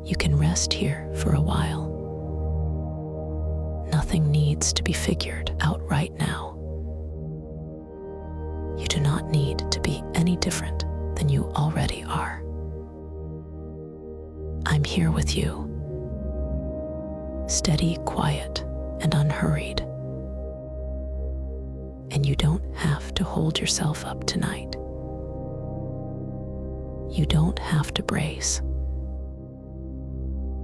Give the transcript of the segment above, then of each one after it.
You can rest here for a while. Nothing needs to be figured out right now. You do not need to be any different than you already are. I'm here with you, steady, quiet, and unhurried. And you don't have to hold yourself up tonight. You don't have to brace.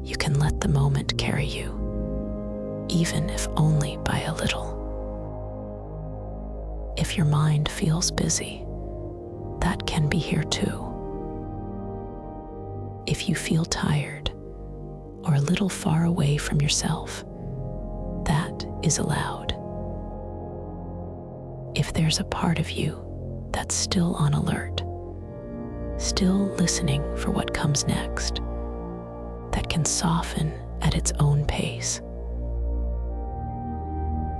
You can let the moment carry you, even if only by a little. If your mind feels busy, that can be here too. If you feel tired or a little far away from yourself, that is allowed. If there's a part of you that's still on alert, still listening for what comes next, that can soften at its own pace.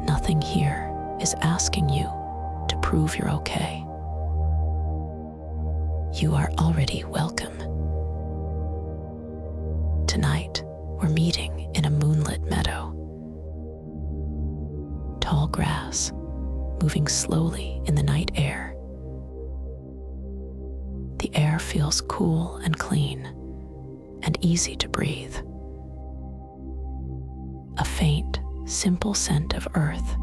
Nothing here is asking you to prove you're okay. You are already welcome. Tonight, we're meeting in a moonlit meadow. Tall grass, moving slowly in the night air. The air feels cool and clean, and easy to breathe. A faint, simple scent of earth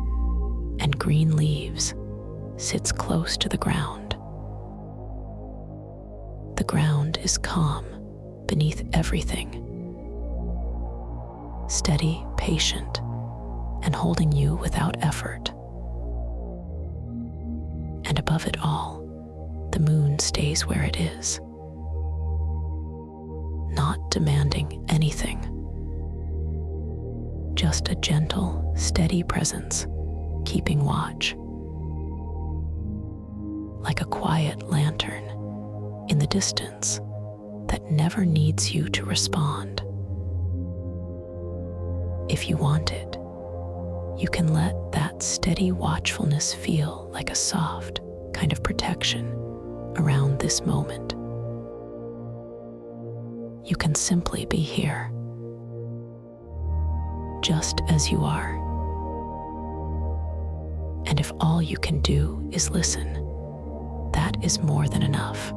and green leaves sits close to the ground. The ground is calm beneath everything, steady, patient, and holding you without effort. And above it all, the moon stays where it is, not demanding anything. Just a gentle, steady presence, keeping watch. Like a quiet lantern in the distance that never needs you to respond. If you want it, you can let that steady watchfulness feel like a soft kind of protection around this moment. You can simply be here, just as you are. And if all you can do is listen, that is more than enough.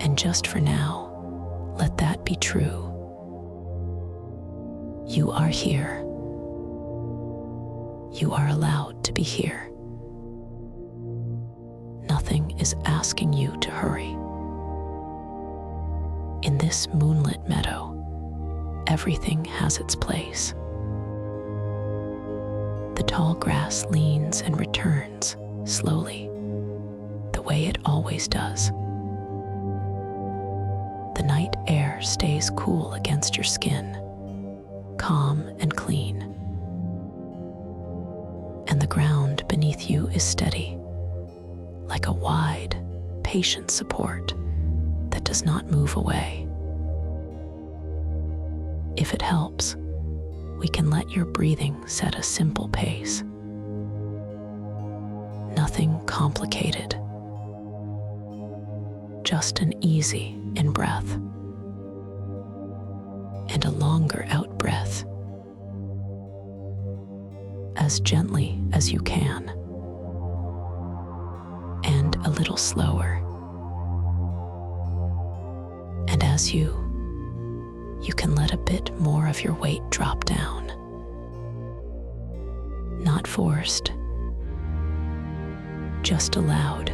And just for now, let that be true. You are here. You are allowed to be here. Nothing is asking you to hurry. In this moonlit meadow, everything has its place. The tall grass leans and returns slowly, the way it always does. The night air stays cool against your skin, calm and clean. And the ground beneath you is steady, like a wide, patient support that does not move away. If it helps, we can let your breathing set a simple pace. Nothing complicated, just an easy in-breath and a longer out-breath, as gently as you can, and a little slower. And as you can let a bit more of your weight drop down. Not forced, just allowed.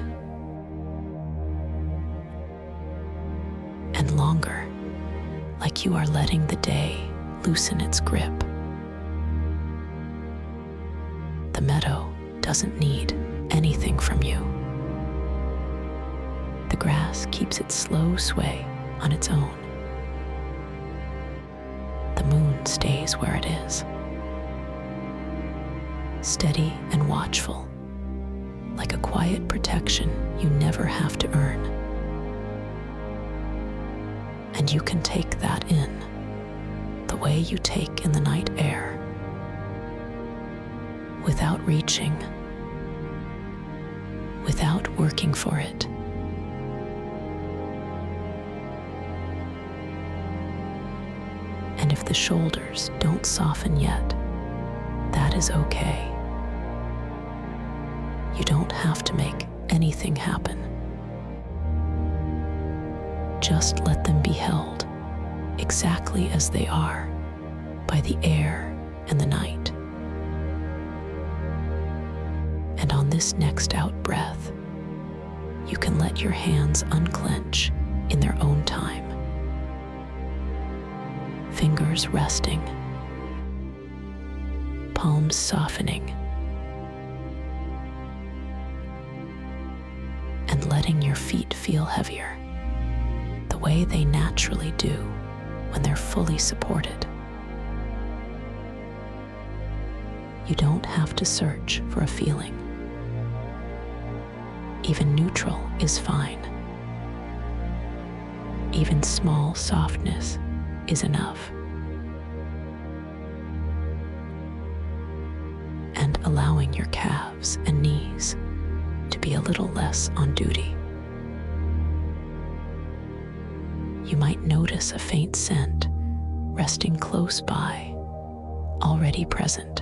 And longer, like you are letting the day loosen its grip. The meadow doesn't need anything from you. The grass keeps its slow sway on its own. The moon stays where it is, steady and watchful, like a quiet protection you never have to earn. And you can take that in, the way you take in the night air, without reaching, without working for it. And if the shoulders don't soften yet, that is okay. You don't have to make anything happen. Just let them be held exactly as they are by the air and the night. And on this next out breath, you can let your hands unclench in their own time. Fingers resting, palms softening, and letting your feet feel heavier, the way they naturally do when they're fully supported. You don't have to search for a feeling. Even neutral is fine. Even small softness is enough. And allowing your calves and knees to be a little less on duty. You might notice a faint scent resting close by, already present.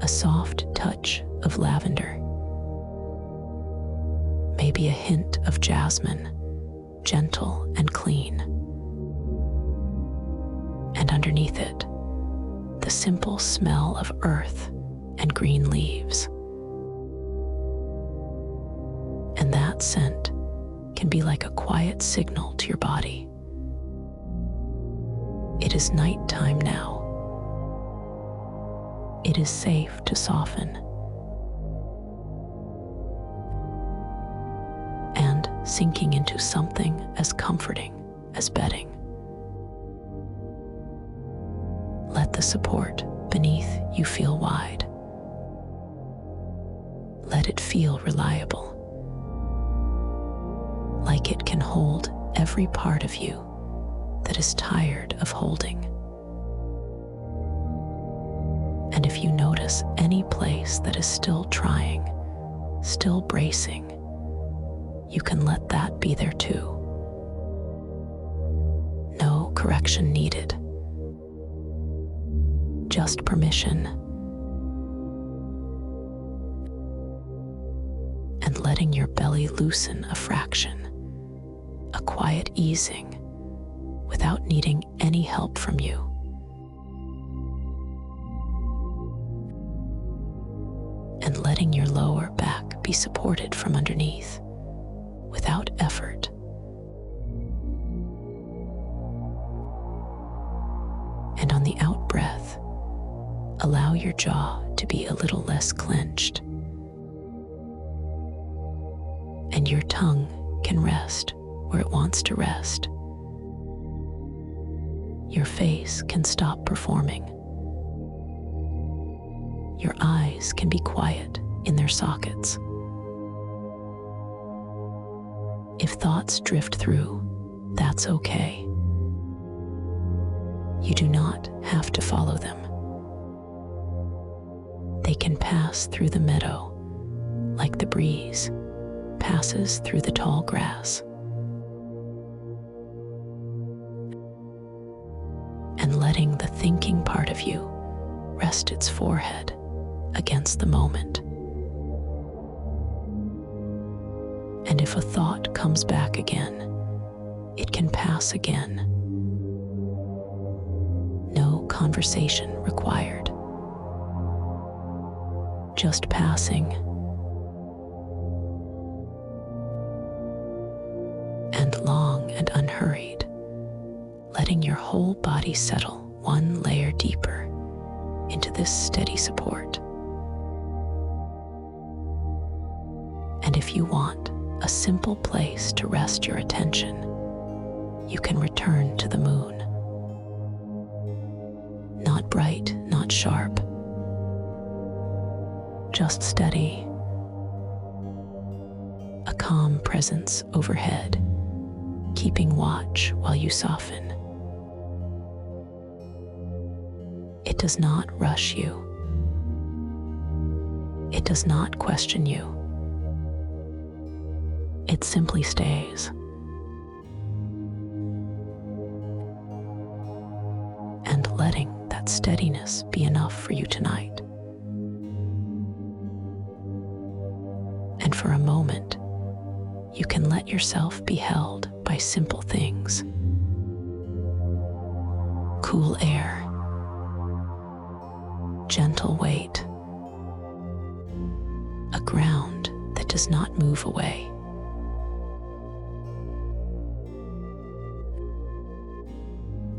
A soft touch of lavender. Maybe a hint of jasmine, gentle and clean. And underneath it, the simple smell of earth and green leaves. And that scent can be like a quiet signal to your body. It is nighttime now. It is safe to soften. And sinking into something as comforting as bedding. Let the support beneath you feel wide. Let it feel reliable. Like it can hold every part of you that is tired of holding. And if you notice any place that is still trying, still bracing, you can let that be there too. No correction needed. Just permission. And letting your belly loosen a fraction. A quiet easing without needing any help from you. And letting your lower back be supported from underneath without effort. And on the out breath, allow your jaw to be a little less clenched. And your tongue can rest where it wants to rest. Your face can stop performing. Your eyes can be quiet in their sockets. If thoughts drift through, that's okay. You do not have to follow them. They can pass through the meadow like the breeze passes through the tall grass. And letting the thinking part of you rest its forehead against the moment. And if a thought comes back again, it can pass again. No conversation required. Just passing. And long and unhurried, letting your whole body settle one layer deeper into this steady support. And if you want a simple place to rest your attention, you can return to the moon. Not bright, not sharp, just steady. A calm presence overhead, keeping watch while you soften. It does not rush you. It does not question you. It simply stays. And letting that steadiness be enough for you tonight. And for a moment, you can let yourself be held by simple things. Cool air, gentle weight, a ground that does not move away.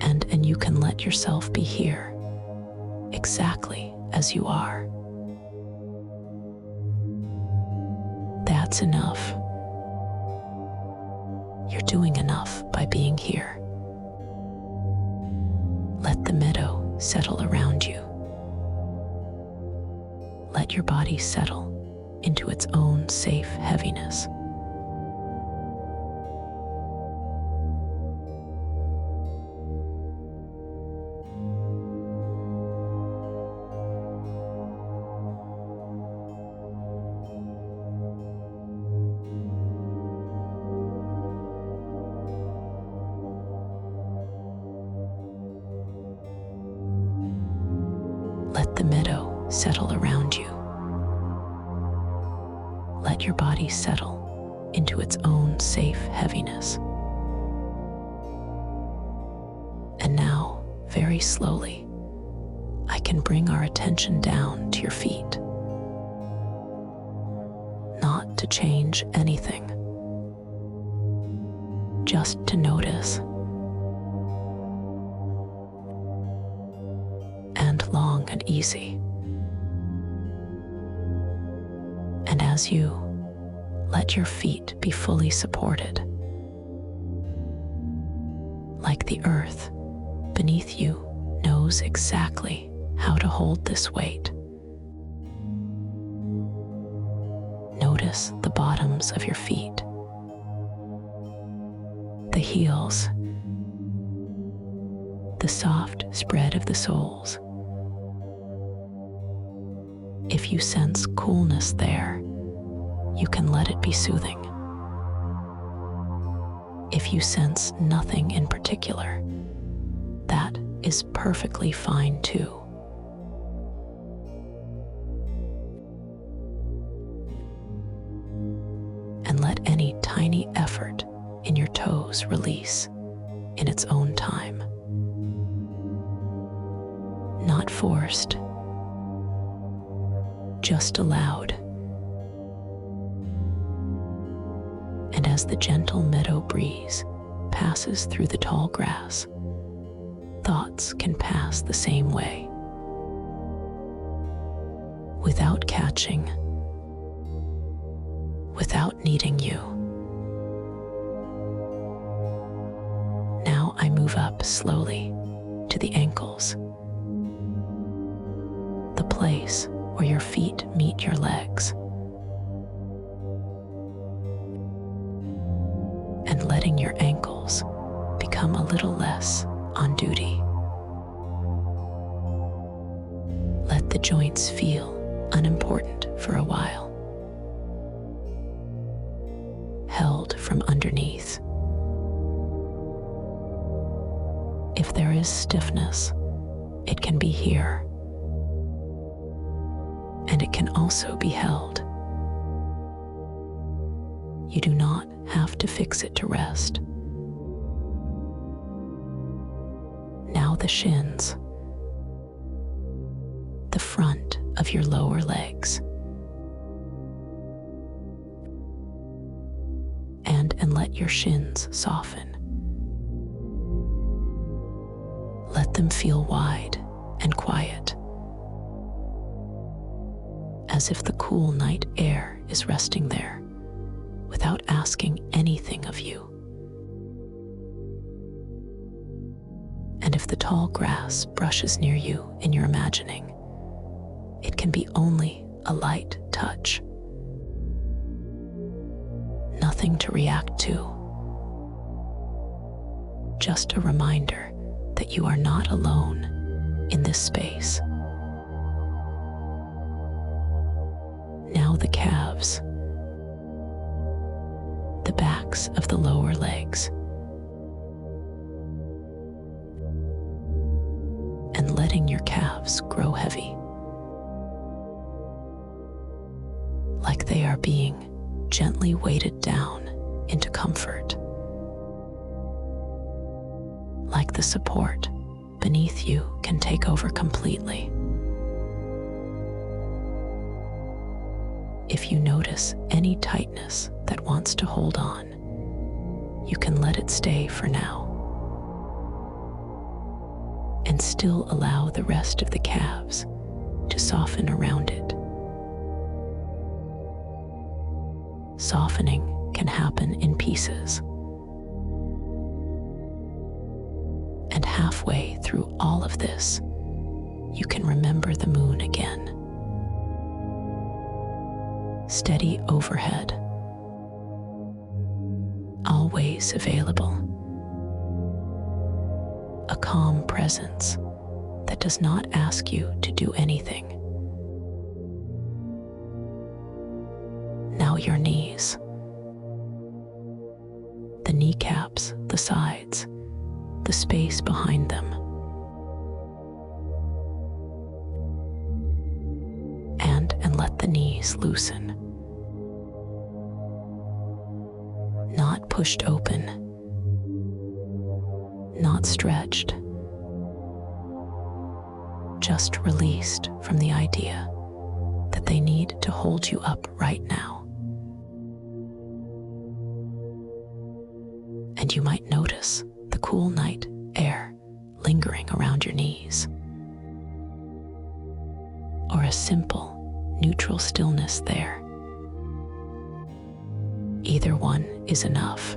And you can let yourself be here, exactly as you are. That's enough. You're doing enough by being here. Let the meadow settle around you. Let your body settle into its own safe heaviness. Let the meadow settle around you. Let your body settle into its own safe heaviness. And now, very slowly, I can bring our attention down to your feet. Not to change anything, just to notice. And long and easy. And as you let your feet be fully supported, like the earth beneath you knows exactly how to hold this weight. Notice the bottoms of your feet, the heels, the soft spread of the soles. If you sense coolness there, you can let it be soothing. If you sense nothing in particular, that is perfectly fine too. And let any tiny effort in your toes release in its own time. Not forced, just allowed. And as the gentle meadow breeze passes through the tall grass, thoughts can pass the same way. Without catching, without needing you. Now I move up slowly to the ankles, the place where your feet meet your legs, and letting your ankles become a little less on duty. Let the joints feel unimportant for a while, held from underneath. If there is stiffness, it can be here. And it can also be held. You do not have to fix it to rest. Now the shins, the front of your lower legs, and let your shins soften. Let them feel wide and quiet, as if the cool night air is resting there without asking anything of you. And if the tall grass brushes near you in your imagining, it can be only a light touch. Nothing to react to. Just a reminder that you are not alone in this space. Now the calves, the backs of the lower legs, and letting your calves grow heavy, like they are being gently weighted down into comfort, like the support beneath you can take over completely. If you notice any tightness that wants to hold on, you can let it stay for now, and still allow the rest of the calves to soften around it. Softening can happen in pieces. And halfway through all of this, you can remember the moon again. Steady overhead, always available. A calm presence that does not ask you to do anything. Now your knees, the kneecaps, the sides, the space behind them. And let the knees loosen. Not pushed open, not stretched, just released from the idea that they need to hold you up right now. And you might notice the cool night air lingering around your knees, or a simple, neutral stillness there. Either one is enough.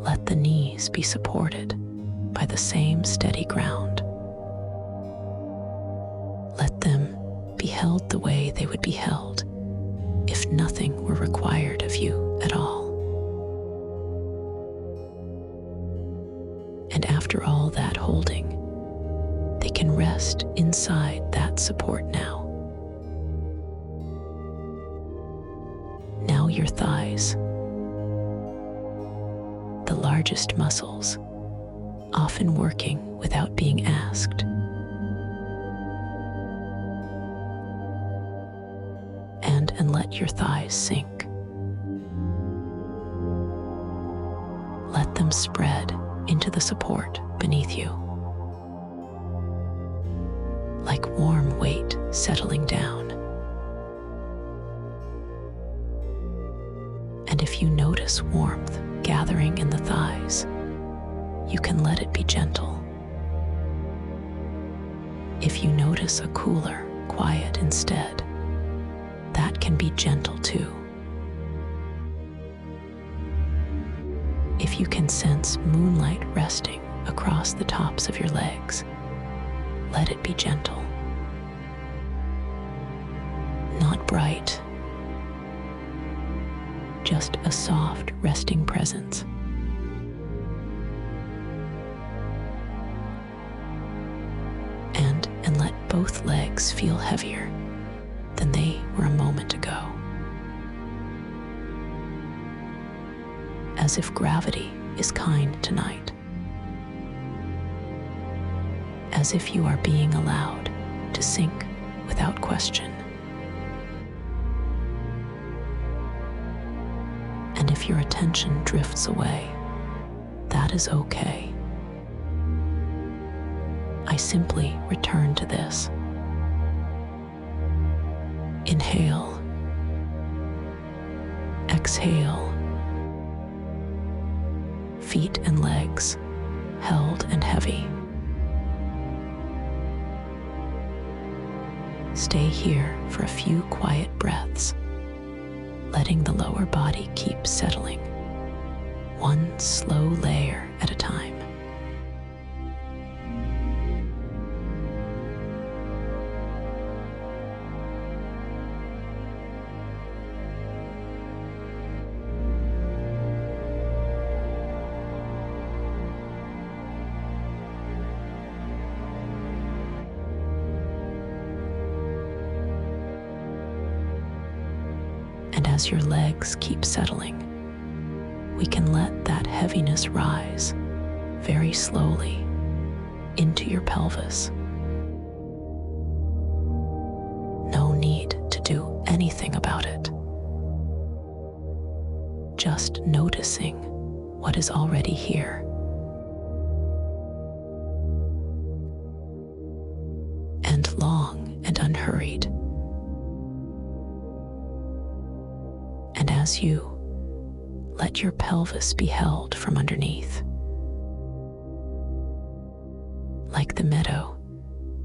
Let the knees be supported by the same steady ground. Let them be held the way they would be held if nothing were required of you at all. And after all that holding, they can rest inside that support now. Now your thighs, the largest muscles, often working without being asked. And let your thighs sink. Let them spread into the support beneath you, like warm weight settling down. And if you notice warmth gathering in the thighs, you can let it be gentle. If you notice a cooler quiet instead, that can be gentle too. If you can sense moonlight resting across the tops of your legs, let it be gentle. Not bright, just a soft, resting presence. And let both legs feel heavier than they were a moment ago. As if gravity is kind tonight. As if you are being allowed to sink without question. And if your attention drifts away, that is okay. I simply return to this. Inhale. Exhale. Feet and legs held and heavy. Stay here for a few quiet breaths, letting the lower body keep settling, one slow layer at a time. as your legs keep settling, we can let that heaviness rise very slowly into your pelvis. No need to do anything about it. Just noticing what is already here. And long and unhurried. And as you let your pelvis be held from underneath, like the meadow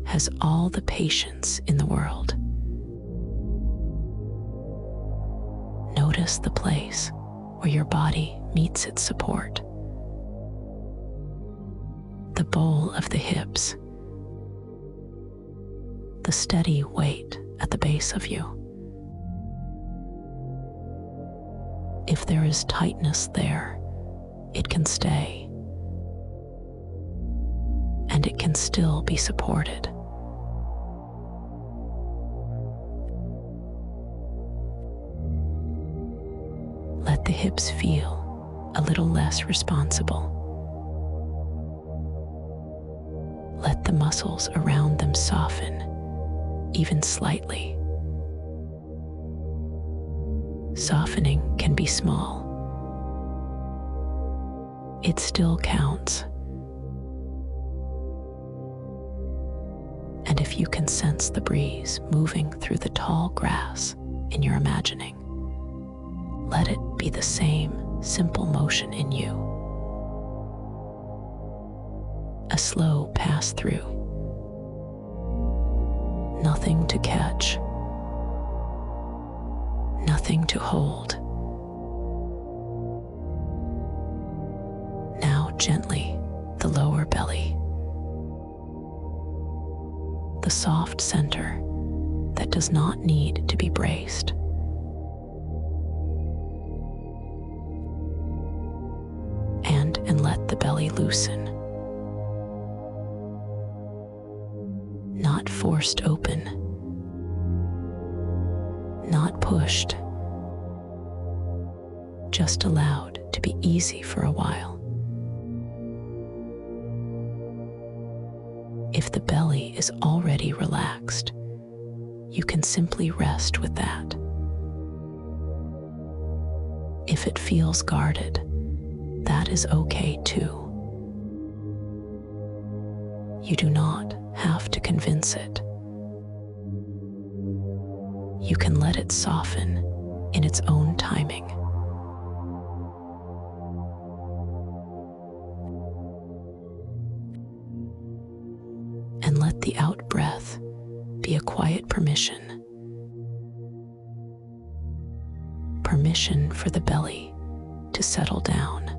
has all the patience in the world. Notice the place where your body meets its support. The bowl of the hips, the steady weight at the base of you. If there is tightness there, it can stay, and it can still be supported. Let the hips feel a little less responsible. Let the muscles around them soften, even slightly. Softening can be small. It still counts. And if you can sense the breeze moving through the tall grass in your imagining, let it be the same simple motion in you. A slow pass through. Nothing to catch. Nothing to hold. Now gently the lower belly. The soft center that does not need to be braced. And let the belly loosen. Not forced open. Not pushed. Just allowed to be easy for a while. If the belly is already relaxed, you can simply rest with that. If it feels guarded, that is okay too. You do not have to convince it. You can let it soften in its own timing. And let the out breath be a quiet permission. Permission for the belly to settle down.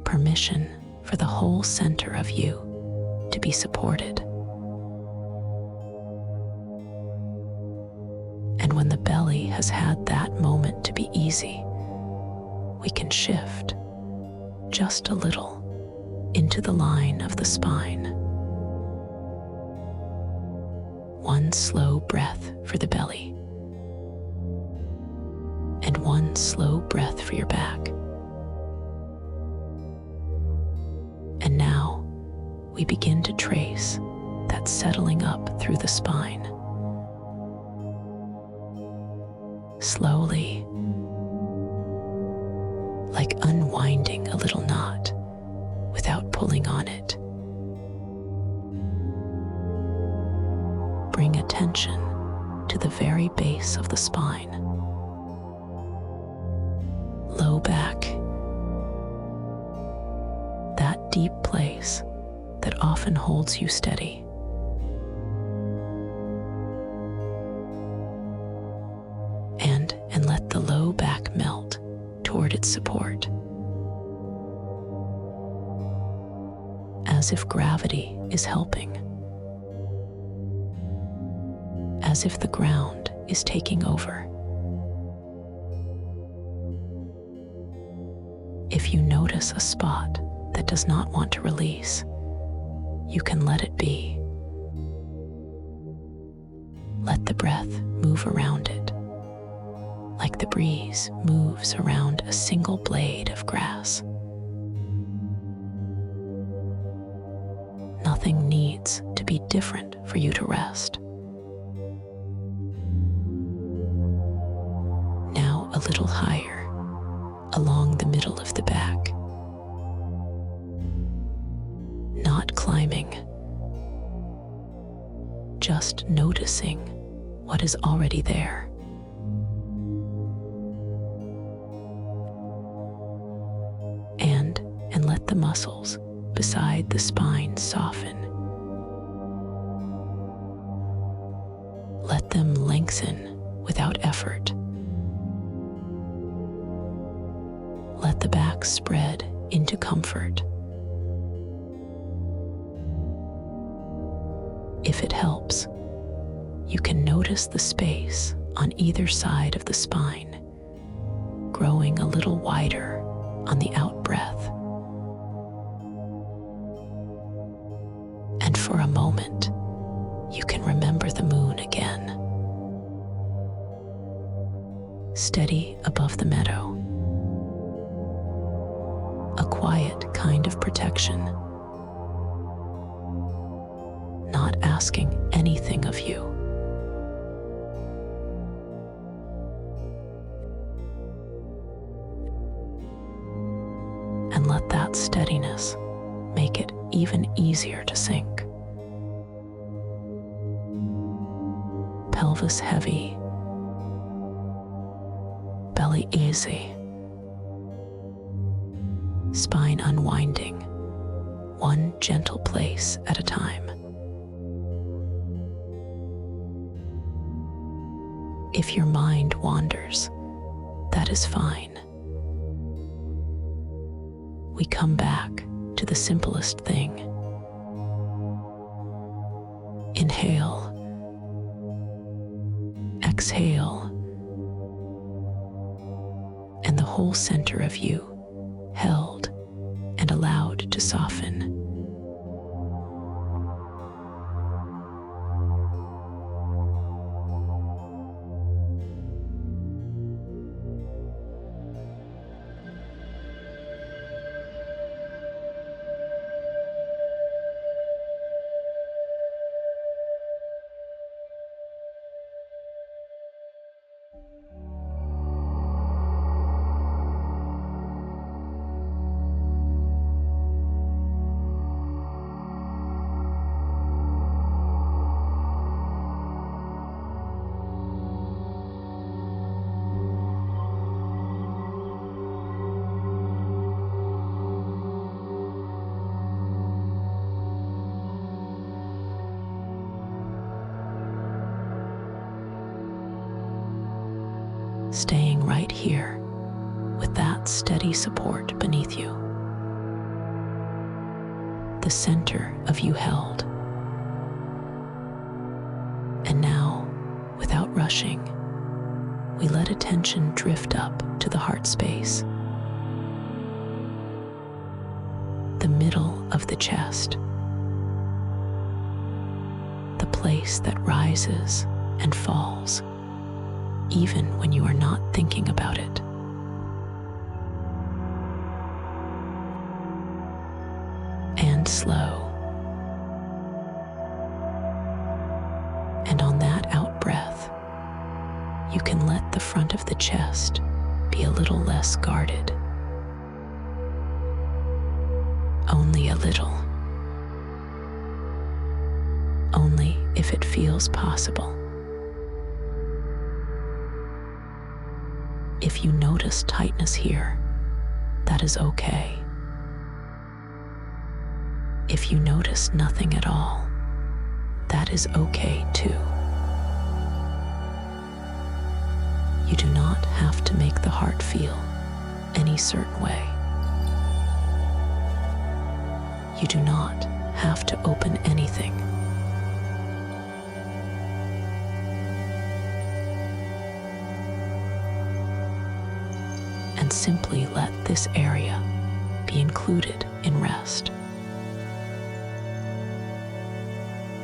Permission for the whole center of you to be supported. And when the belly has had that moment to be easy, we can shift just a little into the line of the spine. One slow breath for the belly, and one slow breath for your back. And now we begin to trace that settling up through the spine. Slowly, like unwinding a little knot without pulling on it. Bring attention to the very base of the spine. Low back, that deep place that often holds you steady. And let the low back melt toward its support. As if gravity is helping. As if the ground is taking over. If you notice a spot that does not want to release, you can let it be. Let the breath move around it, like the breeze moves around a single blade of grass. Nothing needs to be different for you to rest. Now a little higher, along the middle of the back. Not climbing, just noticing what is already there. And let the muscles beside the spine soften. Let them lengthen without effort. Let the back spread into comfort. If it helps, you can notice the space on either side of the spine, growing a little wider on the out-breath. And for a moment, you can remember the moon again, steady above the meadow, a quiet kind of protection, not asking anything of you. And let that steadiness make it even easier to sink. Pelvis heavy, belly easy, spine unwinding, one gentle place at a time. If your mind wanders, that is fine. We come back to the simplest thing. Inhale, exhale, and the whole center of you held and allowed to soften. Staying right here with that steady support beneath you. The center of you held. And now, without rushing, we let attention drift up to the heart space, the middle of the chest, the place that rises and falls even when you are not thinking about it. And slow. And on that out breath, you can let the front of the chest be a little less guarded. Only a little. Only if it feels possible. If you notice tightness here, that is okay. If you notice nothing at all, that is okay too. You do not have to make the heart feel any certain way. You do not have to open anything. And simply let this area be included in rest.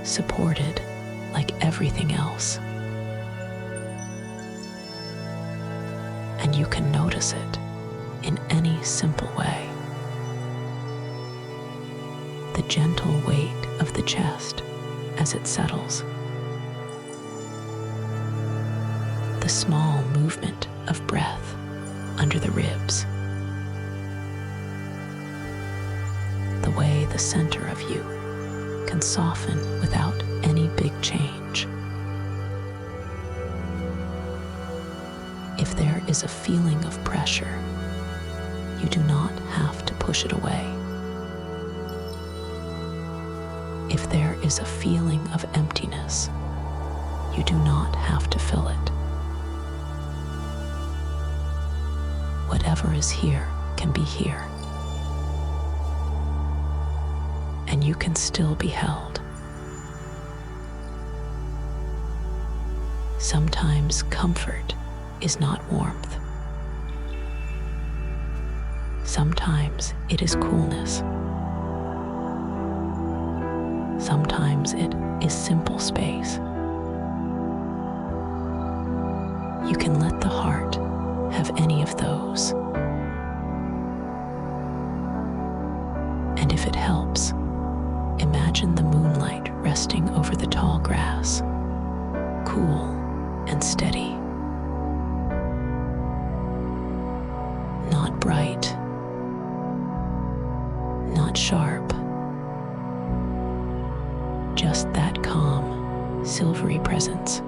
Supported like everything else. you can notice it in any simple way. The gentle weight of the chest as it settles. The small movement of breath under the ribs. The way the center of you can soften without any big change. If there is a feeling of pressure, you do not have to push it away. If there is a feeling of emptiness, you do not have to fill it. Whatever is here can be here, and you can still be held. Sometimes comfort is not warmth. Sometimes it is coolness. Sometimes it is simple space. You can let the heart have any of those. And if it helps, imagine the moonlight resting over the tall grass, cool and steady. Not bright, not sharp, just that calm, silvery presence.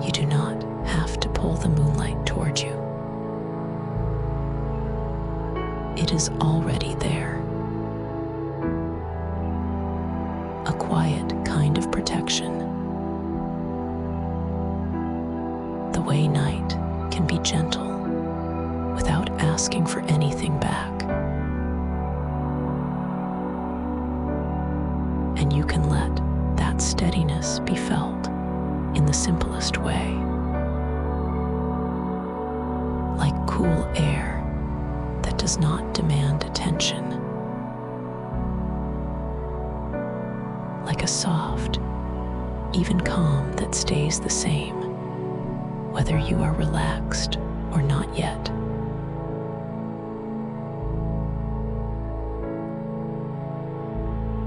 You do not have to pull the moonlight toward you. It is already there. A quiet kind of protection. The way night can be gentle without asking for anything back. And you can let that steadiness be felt in the simplest way. Like cool air that does not demand attention. Like a soft, even calm that stays the same, whether you are relaxed or not yet.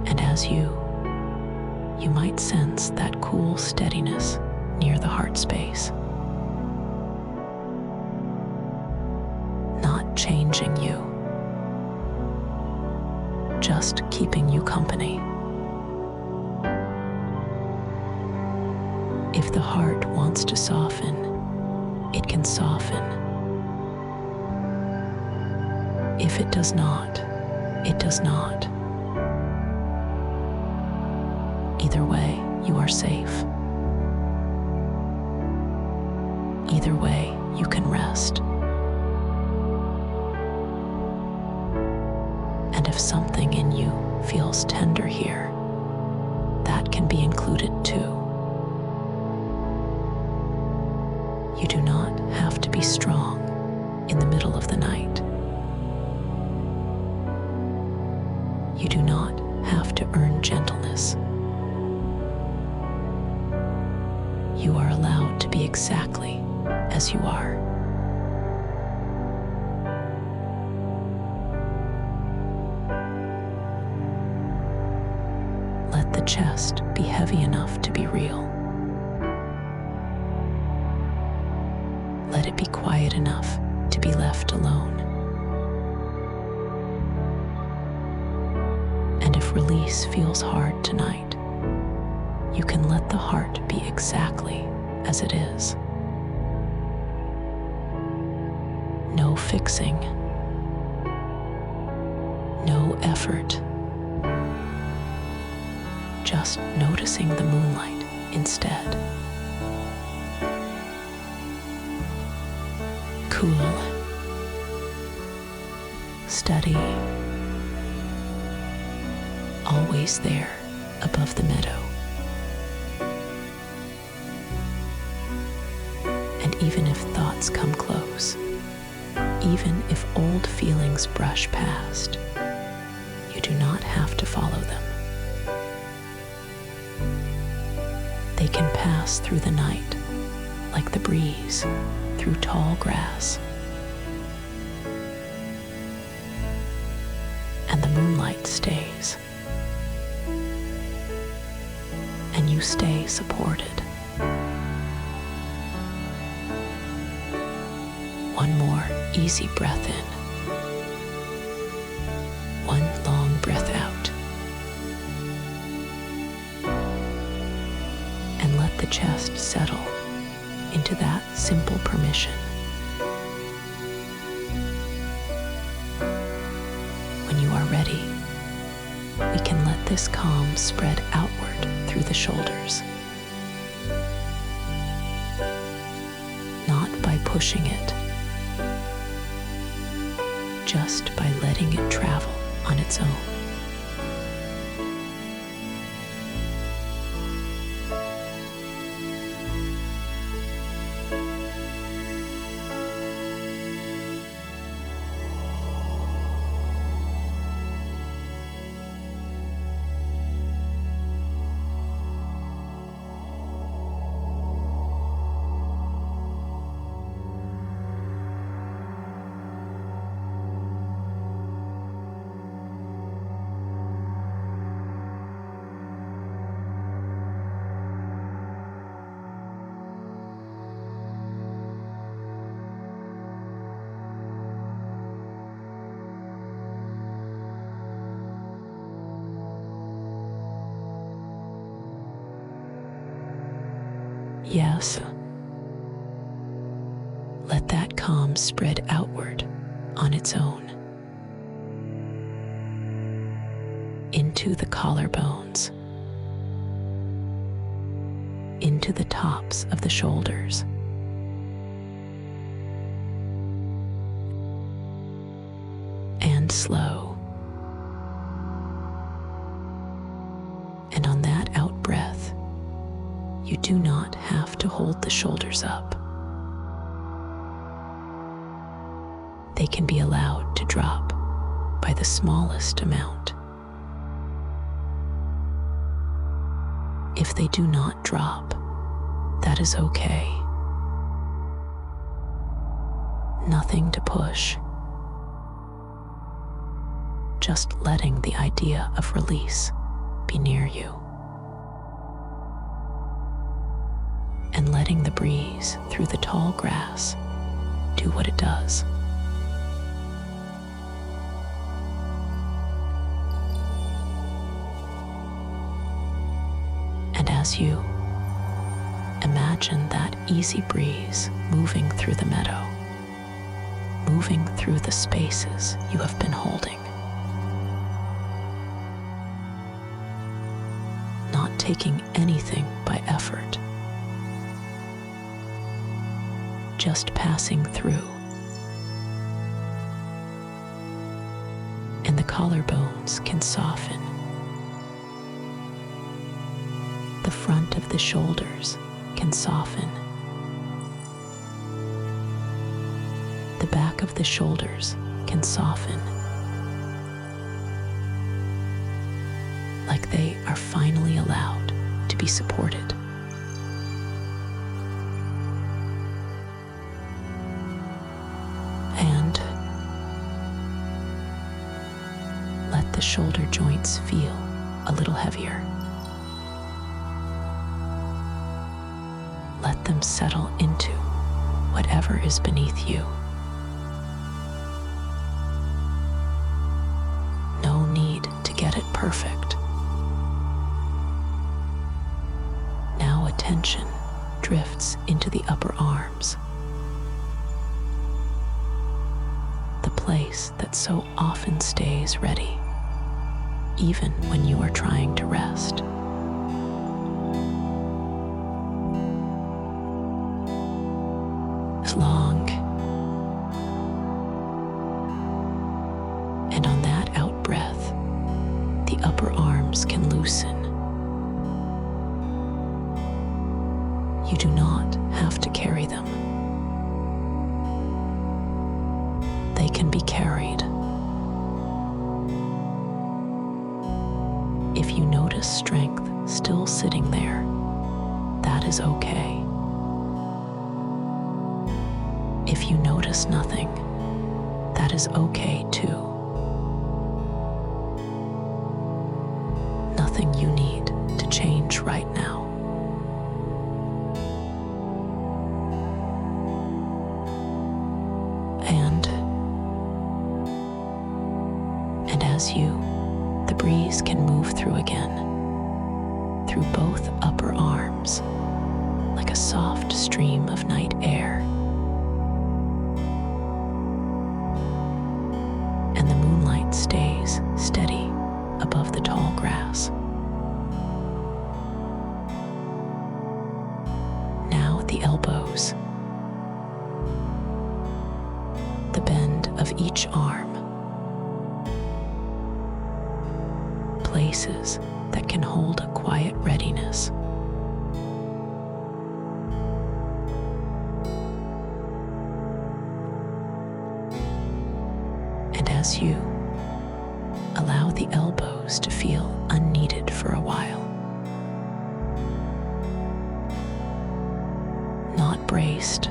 And as you might sense that cool steadiness near the heart space. Not changing you, just keeping you company. If the heart wants to soften, it can soften. If it does not, it does not. Either way, you are safe. Either way, you can rest. And if something in you feels tender here, that can be included too. You do not have to be strong in the middle of the night. You do not have to earn gentleness. You are allowed to be exactly as you are. Let the chest be heavy enough to be real. Let it be quiet enough to be left alone. And if release feels hard tonight, you can let the heart be exactly as it is. No fixing, no effort, just noticing the moonlight instead. Cool, steady, always there above the meadow. And even if thoughts come close, even if old feelings brush past, you do not have to follow them. They can pass through the night like the breeze through tall grass. And the moonlight stays, and you stay supported. One more easy breath in, one long breath out, and let the chest settle into that simple permission. When you are ready, we can let this calm spread outward through the shoulders, not by pushing it, just by letting it travel on its own. Yes, let that calm spread outward on its own, into the collarbones, into the tops of the shoulders, and slow. And on that out breath, you do not have to hold the shoulders up. They can be allowed to drop by the smallest amount. If they do not drop, that is okay. Nothing to push. Just letting the idea of release be near you. And letting the breeze through the tall grass do what it does. And as you imagine that easy breeze moving through the meadow, moving through the spaces you have been holding, not taking anything by effort, just passing through. And the collarbones can soften. The front of the shoulders can soften. The back of the shoulders can soften. Like they are finally allowed to be supported. And let the shoulder joints feel a little heavier. Let them settle into whatever is beneath you. No need to get it perfect. Now attention drifts into the upper arms, the place that so often stays ready, even when you are trying to rest. Long, and on that out breath, the upper arms can loosen. You do not have to carry them. They can be carried. If you notice strength still sitting there, that is okay. If you notice nothing, that is okay too. Nothing you need to change right now. And as the breeze can move through again, through both upper arms, like a soft stream of night air. And the moonlight stays steady above the tall grass. Now at the elbows, the bend of each arm, places that can hold a quiet readiness. And as you allow the elbows to feel unneeded for a while, not braced,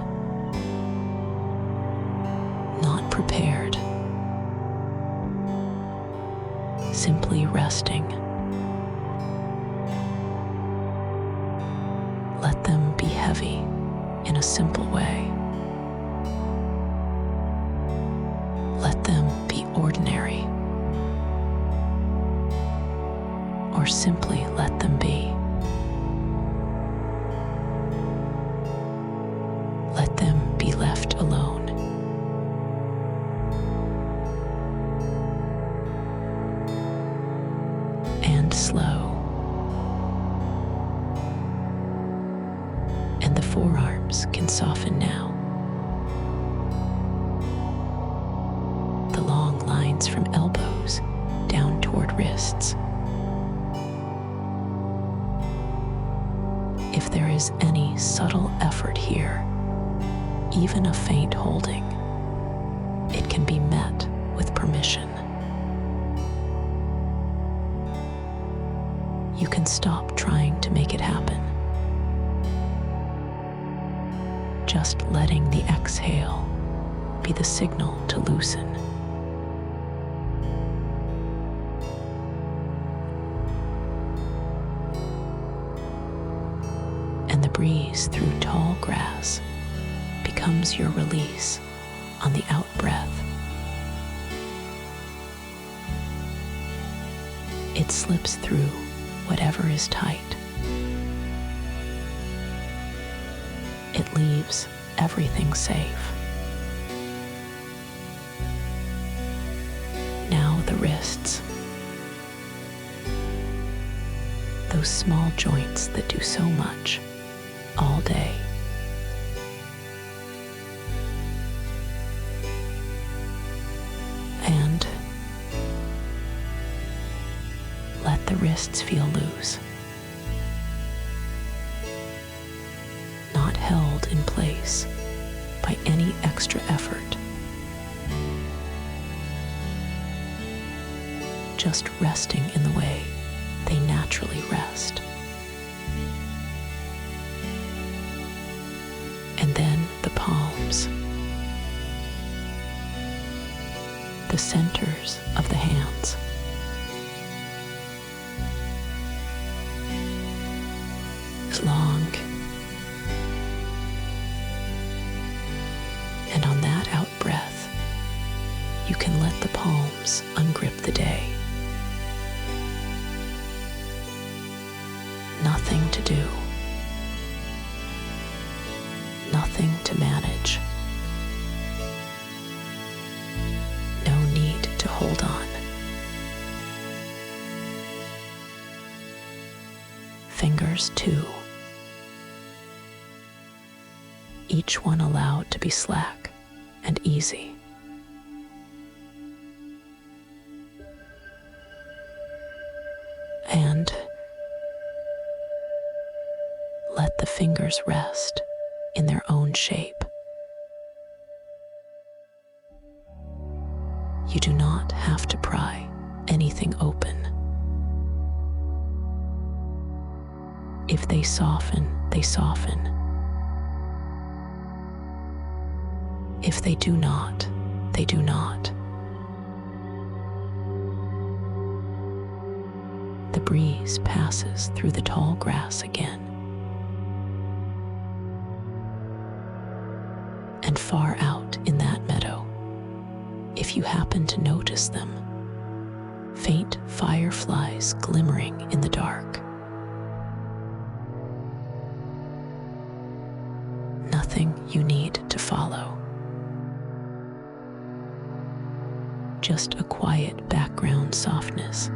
not prepared, simply resting. Let them be heavy in a simple way. Let them be ordinary, or simply let them be. Let them be left alone. And slow. And the forearms can soften now. The long lines from elbows down toward wrists. If there is any subtle effort here, even a faint holding, it can be met with permission. You can stop trying to make it happen. Just letting the exhale be the signal to loosen. And the breeze through tall grass becomes your release on the out-breath. It slips through whatever is tight. It leaves everything safe. Now the wrists, those small joints that do so much all day. And let the wrists feel loose, not held in place by any extra effort, just resting in the way they naturally rest. And then the palms, the centers of the hands. Long, and on that out breath, you can let the palms ungrip the day. Nothing to do, nothing to manage, no need to hold on. Fingers too, each one allowed to be slack and easy. And let the fingers rest in their own shape. You do not have to pry anything open. If they soften, they soften. If they do not, they do not. The breeze passes through the tall grass again. And far out in that meadow, if you happen to notice them, faint fireflies glimmering in the dark. Nothing you need to follow. Just a quiet background softness.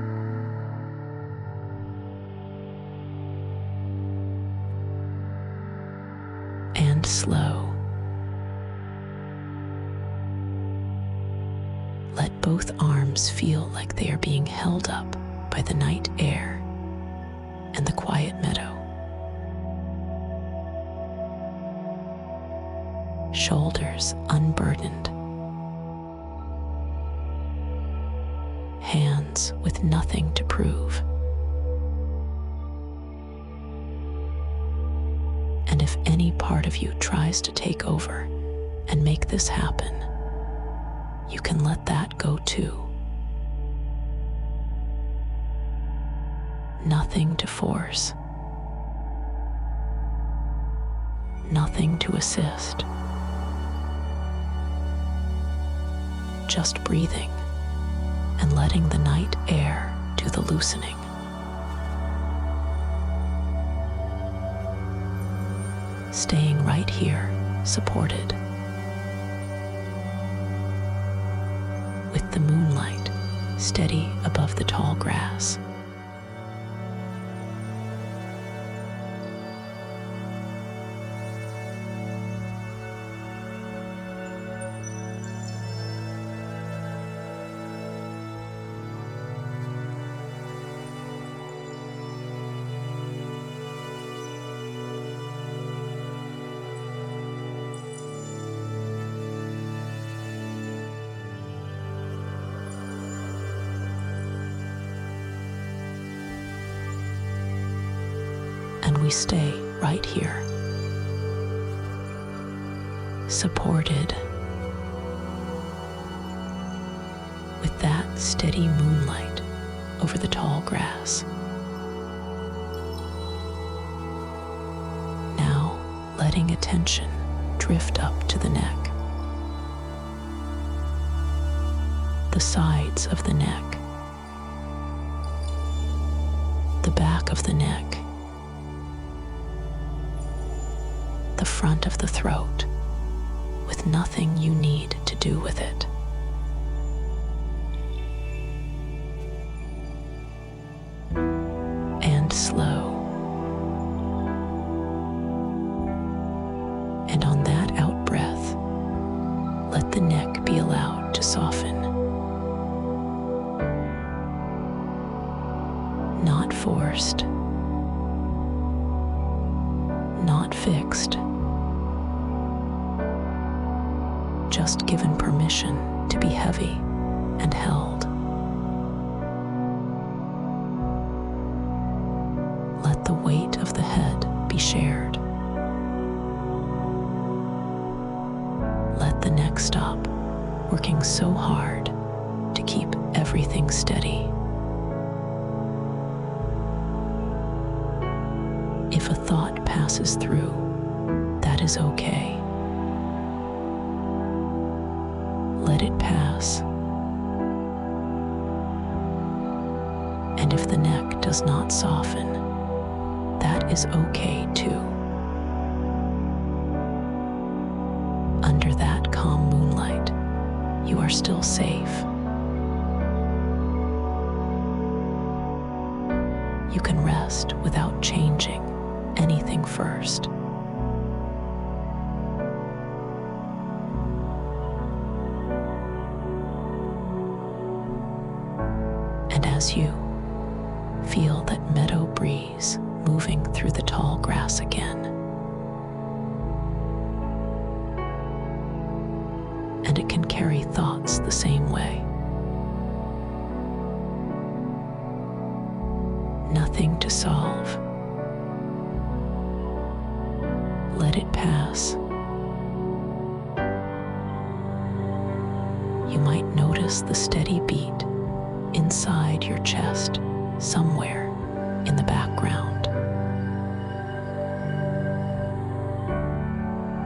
And slow. Let both arms feel like they are being held up by the night air and the quiet meadow. Shoulders unburdened. Hands with nothing to prove. And if any part of you tries to take over and make this happen, you can let that go too. Nothing to force. Nothing to assist. Just breathing and letting the night air do the loosening. Staying right here, supported. With the moonlight steady above the tall grass. And we stay right here, supported with that steady moonlight over the tall grass. Now letting attention drift up to the neck, the sides of the neck, the back of the neck, the front of the throat, with nothing you need to do with it. And slow. And on that out breath, let the neck be allowed to soften. Not forced. Not fixed. Just given permission to be heavy and held. Let the weight of the head be shared. Let the neck stop working so hard to keep everything steady. If a thought passes through, that is okay. Let it pass. And if the neck does not soften, that is okay too. Under that calm moonlight, you are still safe. You can rest without changing anything first. And as you feel that meadow breeze moving through the tall grass again, and it can carry thoughts the same way. Nothing to solve. Let it pass. notice the steady beat inside your chest, somewhere in the background.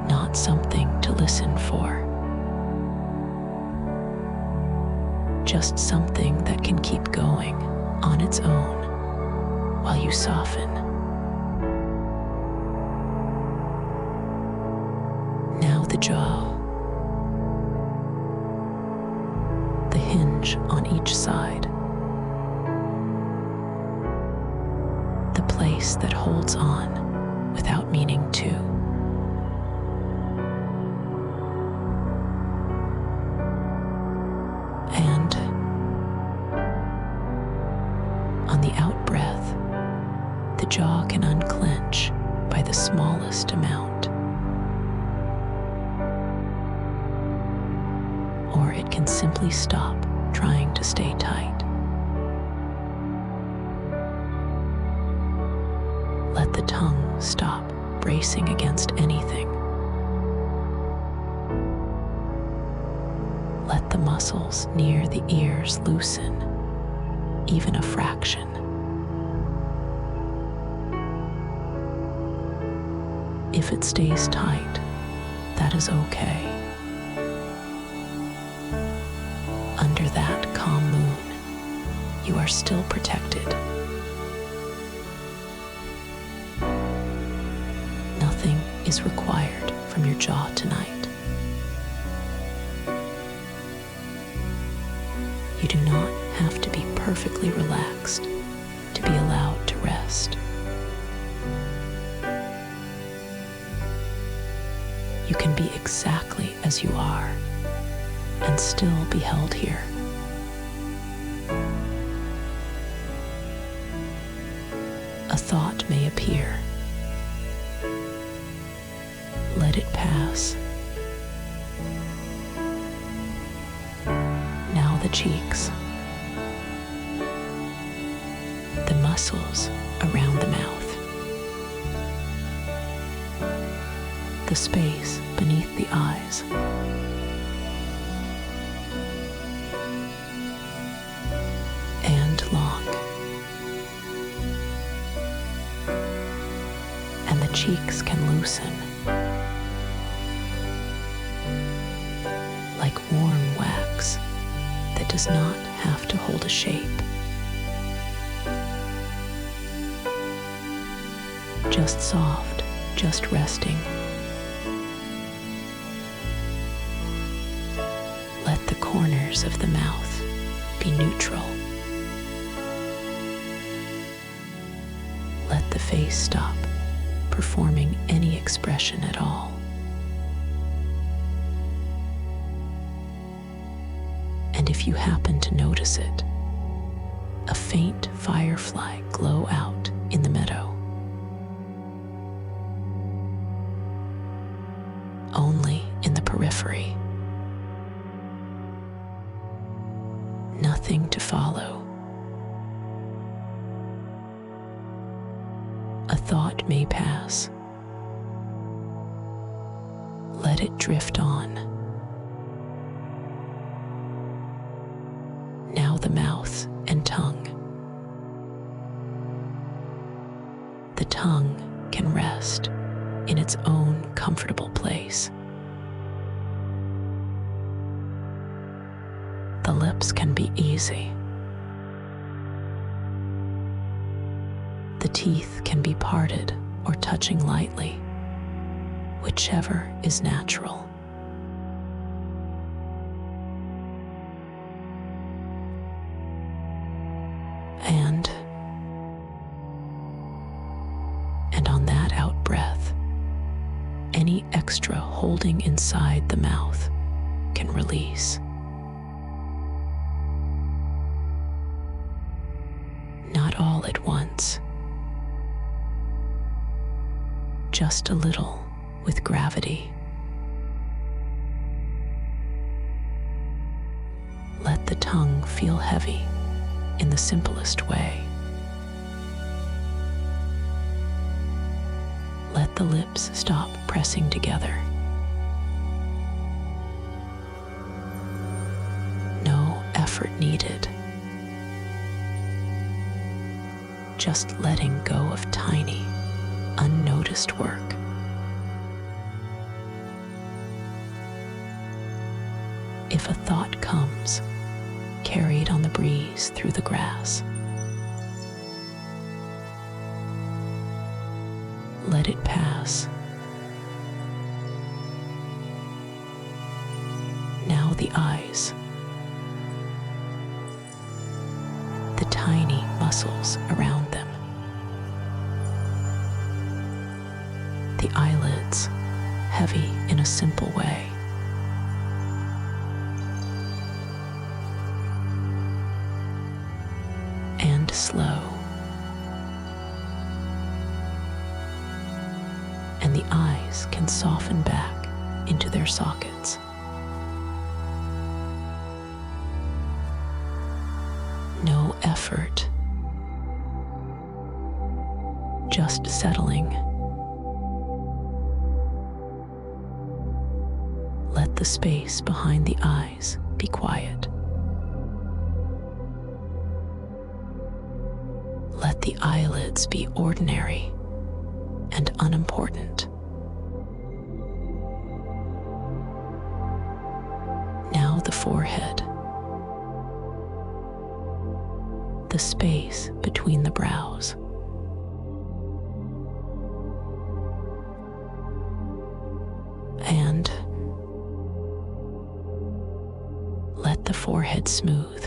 Not something to listen for, just something that can keep going on its own while you soften. Now the jaw, the hinge on each side, the place that holds on without meaning to. And on the out-breath, the jaw can unclench by the smallest amount, or it can simply stop trying to stay tight. Let the tongue stop bracing against anything. Let the muscles near the ears loosen, even a fraction. If it stays tight, that is okay. Under that calm moon, you are still protected. Nothing is required from your jaw tonight. You do not have to be perfectly relaxed to be allowed to rest. You can be exactly as you are and still be held here. A thought may appear. Let it pass. Now the cheeks, the muscles around the mouth, the space beneath the eyes, and long, and the cheeks can loosen like warm wax that does not have to hold a shape. Just soft, just resting. Let the corners of the mouth be neutral. Let the face stop performing any expression at all. And if you happen to notice it, a faint firefly glow out in the meadow. Only in the periphery. Nothing to follow. A thought may pass. Let it drift on. Now the mouth and tongue. The tongue can rest in its own comfortable place. The lips can be easy. The teeth can be parted or touching lightly, whichever is natural. And on that out breath, any extra holding inside the mouth can release. Not all at once, just a little with gravity. Let the tongue feel heavy in the simplest way. Let the lips stop pressing together. No, needed. Just letting go of tiny, unnoticed work. If a thought comes, carried on the breeze through the grass, let it pass. Now the eyes, the tiny muscles around them, the eyelids, heavy in a simple way. And slow. And the eyes can soften back into their sockets. No effort, just settling. Let the space behind the eyes be quiet. Let the eyelids be ordinary and unimportant. Now the forehead, the space between the brows. And let the forehead smooth.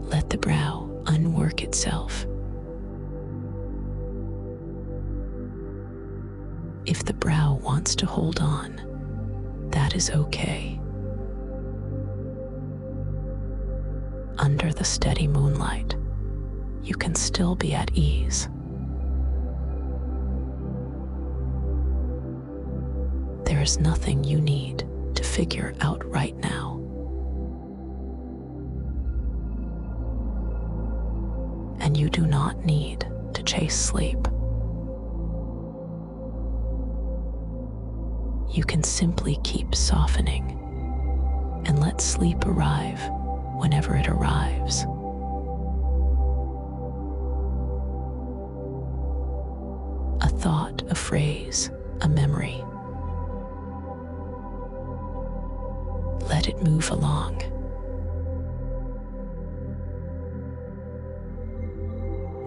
Let the brow unwork itself. If the brow wants to hold on, that is okay. Under the steady moonlight, you can still be at ease. There is nothing you need to figure out right now. And you do not need to chase sleep. You can simply keep softening and let sleep arrive whenever it arrives. A thought, a phrase, a memory. Let it move along.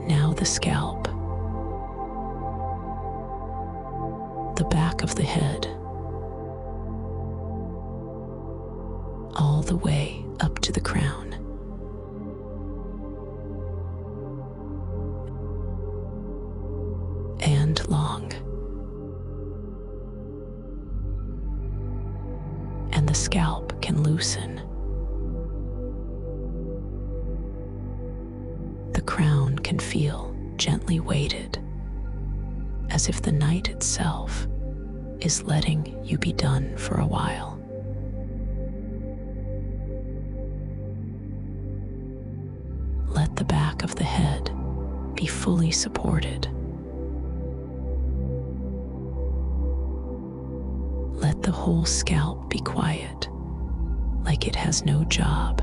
Now the scalp, the back of the head, all the way up to the crown. And long. And the scalp can loosen. The crown can feel gently weighted, as if the night itself is letting you be done for a while. Let the back of the head be fully supported. Let the whole scalp be quiet, like it has no job.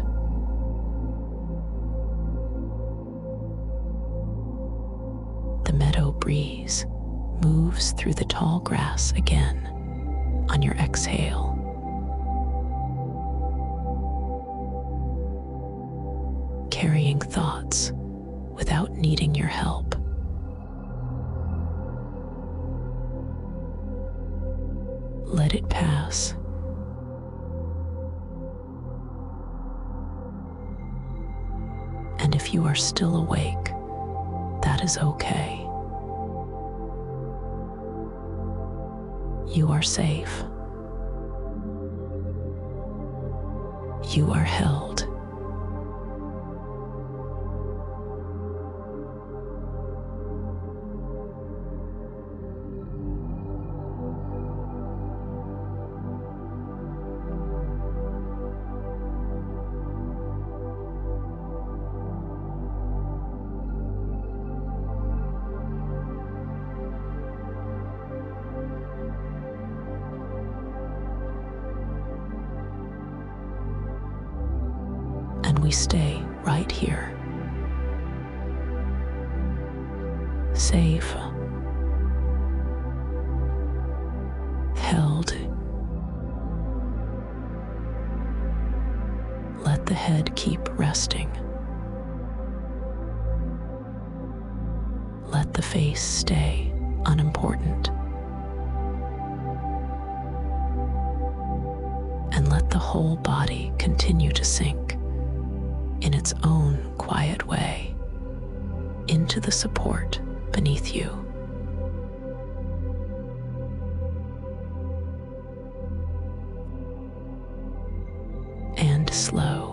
The meadow breeze moves through the tall grass again on your exhale. Carrying thoughts without needing your help. Let it pass. And if you are still awake, that is okay. You are safe. You are held. stay right here, safe, held. Let the head keep resting. Let the face stay unimportant. And let the whole body continue to sink in its own quiet way into the support beneath you. And slow.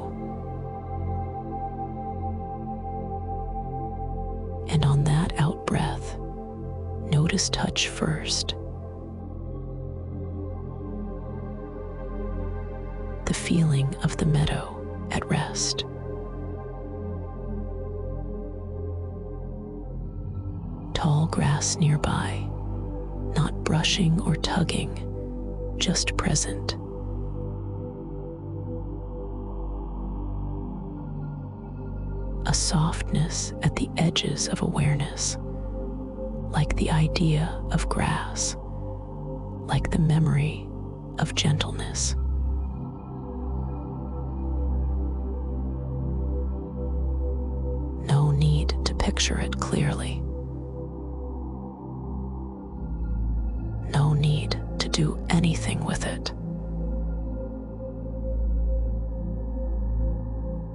And on that out breath, notice touch first. The feeling of the meadow at rest. Tall grass nearby, not brushing or tugging, just present. A softness at the edges of awareness, like the idea of grass, like the memory of gentleness. No need to picture it clearly. No need to do anything with it.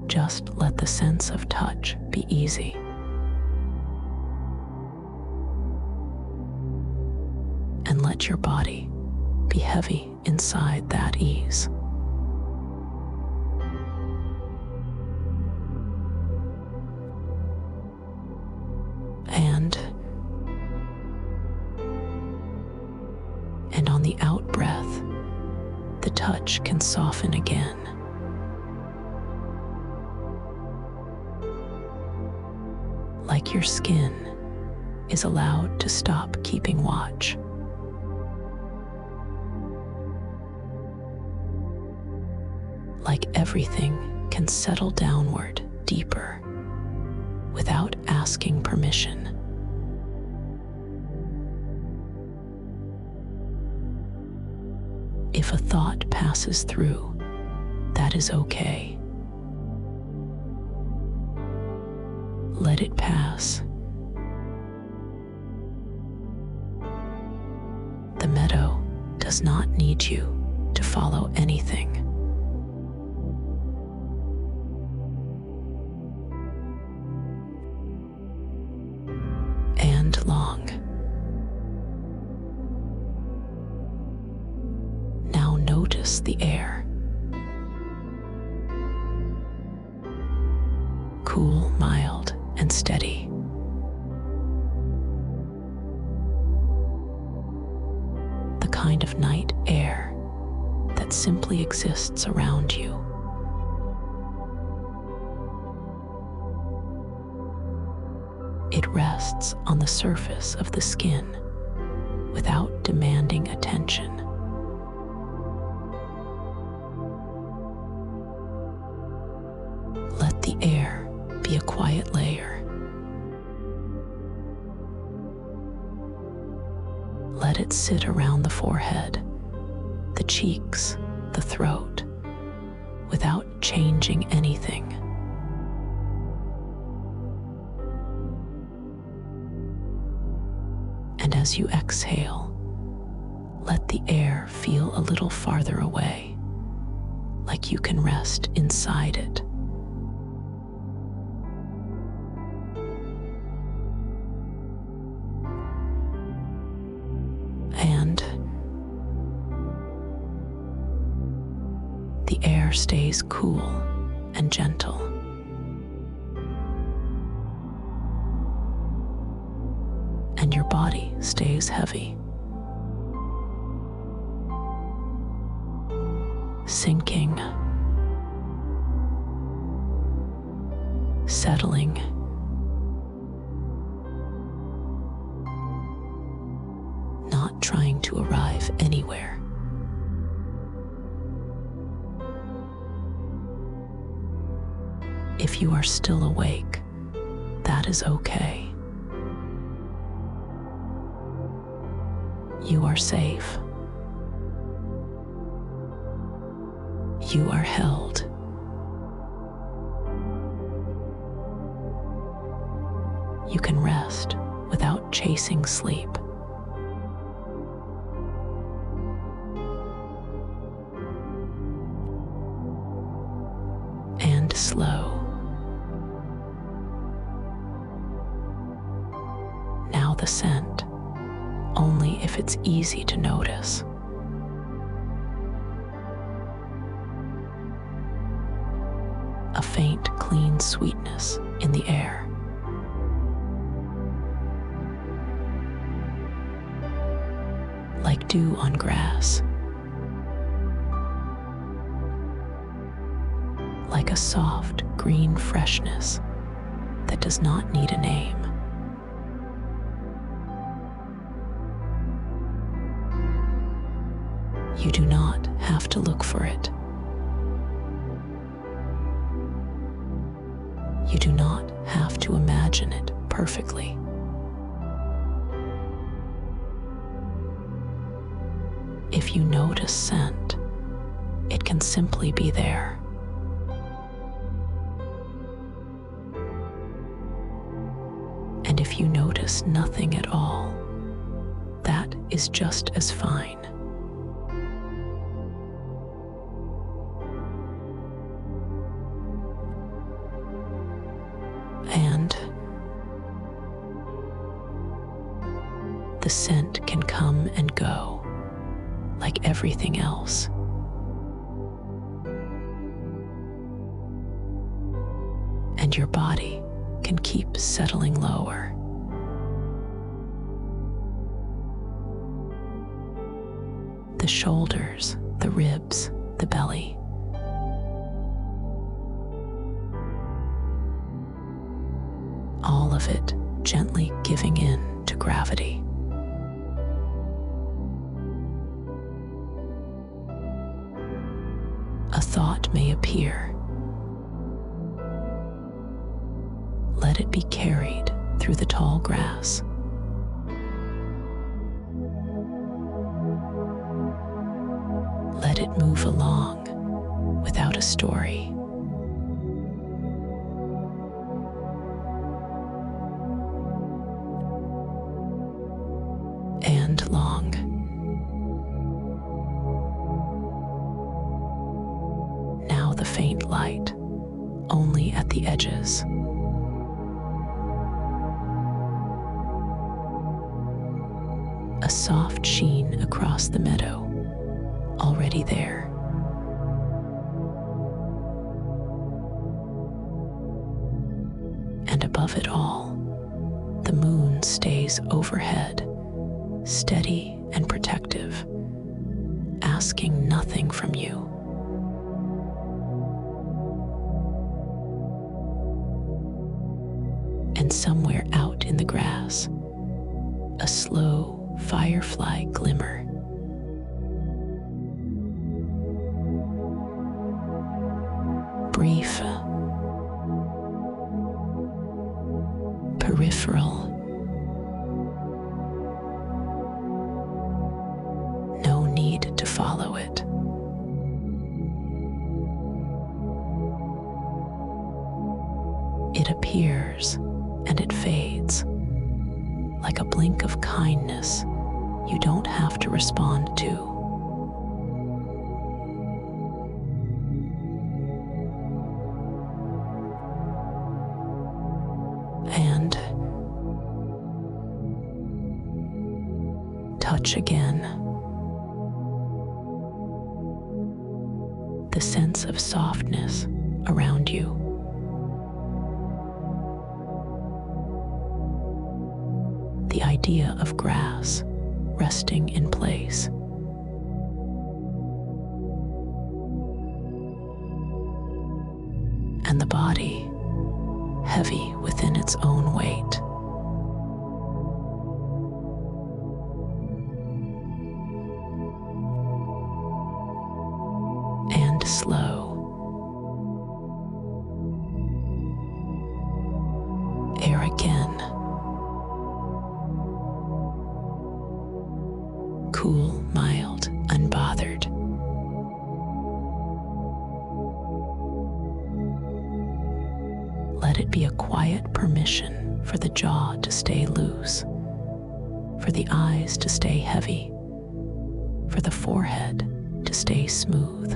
Just let the sense of touch be easy. And let your body be heavy inside that ease. And on the out breath, the touch can soften again. Like your skin is allowed to stop keeping watch. Like everything can settle downward deeper without asking permission. If a thought passes through, that is okay. Let it pass. The meadow does not need you to follow anything. And long. Now notice the air. Cool, mild, and steady. The kind of night air that simply exists around you. It rests on the surface of the skin without demanding attention. Let the air be a quiet layer. Let it sit around the forehead, the cheeks, the throat, without changing anything. And as you exhale, let the air feel a little farther away, like you can rest inside it. And the air stays cool and gentle. And your body stays heavy, sinking, settling, not trying to arrive anywhere. If you are still awake, that is okay. You are safe. You are held. You can rest without chasing sleep. And slow. Now the scent, only if it's easy to notice. A faint, clean sweetness in the air. Like dew on grass. Like a soft, green freshness that does not need a name. You do not have to look for it. You do not have to imagine it perfectly. If you notice scent, it can simply be there. And if you notice nothing at all, that is just as fine. And the scent can come and go, like everything else. And your body can keep settling lower. The shoulders, the ribs, the belly. All of it gently giving in to gravity. A thought may appear. Let it be carried through the tall grass. Let it move along without a story. And long. Now the faint light, only at the edges. A soft sheen across the meadow, already there. And above it all, the moon stays overhead, steady and protective, asking nothing from you. And somewhere out in the grass, a slow firefly glimmer. Brief, peripheral, no need to follow it. It appears and it fades, like a blink of kindness you don't have to respond to. And touch again. The sense of softness around you. The idea of grass resting in place. And the body heavy within its own weight. And slow. Let it be a quiet permission for the jaw to stay loose, for the eyes to stay heavy, for the forehead to stay smooth.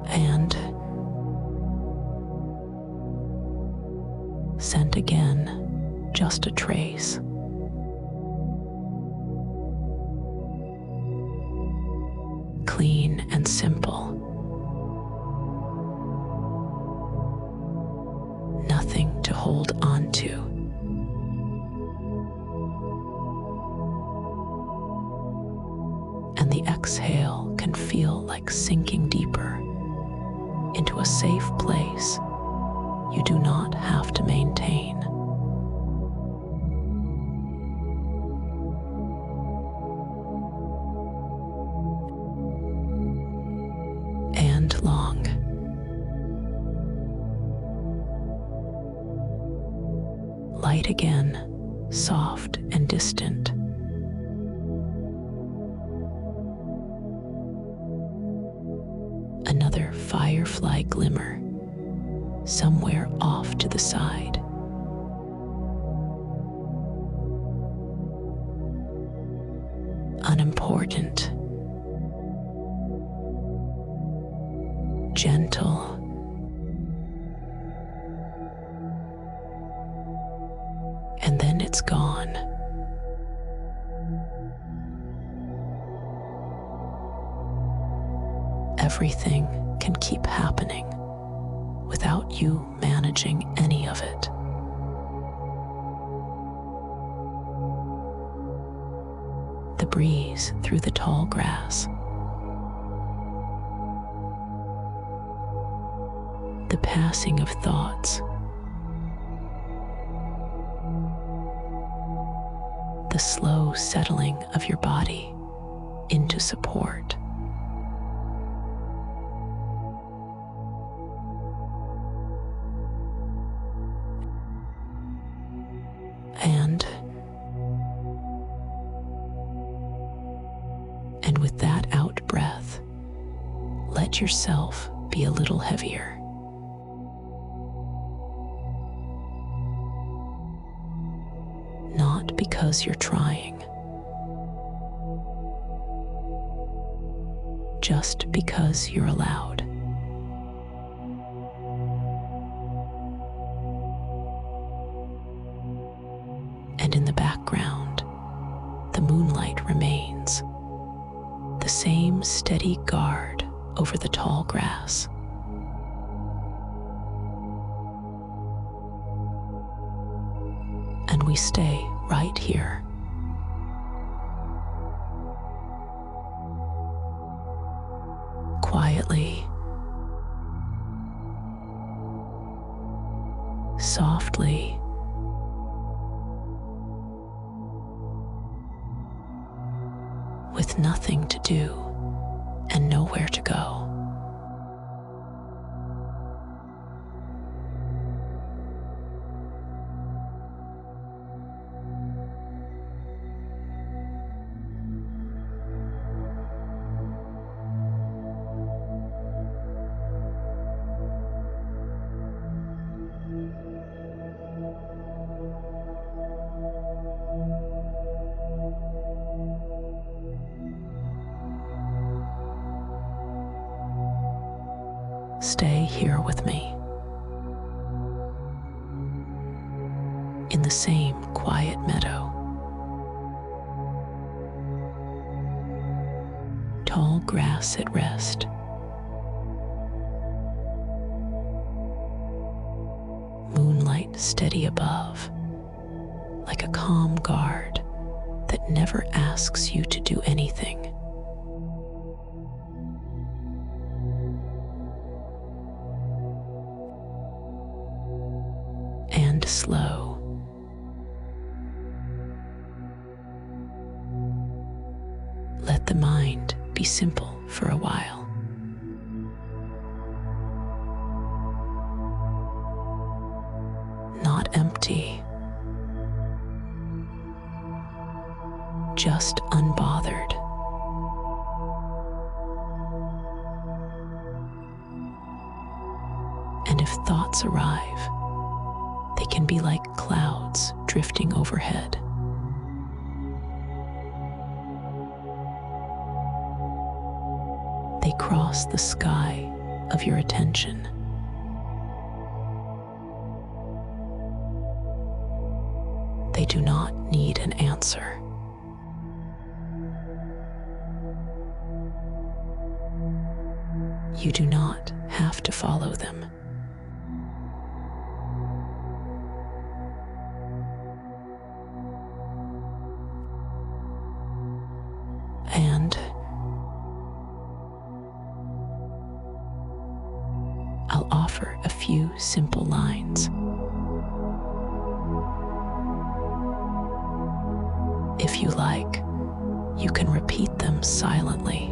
And scent again, just a trace. Clean and simple. Nothing to hold on to. And the exhale can feel like sinking deeper into a safe place you do not have to maintain. And long. Light again, soft and distant. Another firefly glimmer, somewhere off to the side. Unimportant. Gentle. And then it's gone. Everything can keep happening without you managing any of it. The breeze through the tall grass. The passing of thoughts. The slow settling of your body into support. And with that out breath, let yourself be a little heavier. Not because you're trying, just because you're allowed. And in the background, the moonlight remains, the same steady guard over the tall grass. And we stay right here. Quietly, softly, with nothing to do and nowhere to go. Stay here with me, in the same quiet meadow. Tall grass at rest. Moonlight steady above, like a calm guard that never asks you to do anything. And slow. Let the mind be simple for a while. Not empty, just unbothered. thoughts arrive, they can be like clouds drifting overhead. They cross the sky of your attention. They do not need an answer. You do not have to follow them. And I'll offer a few simple lines. If you like, you can repeat them silently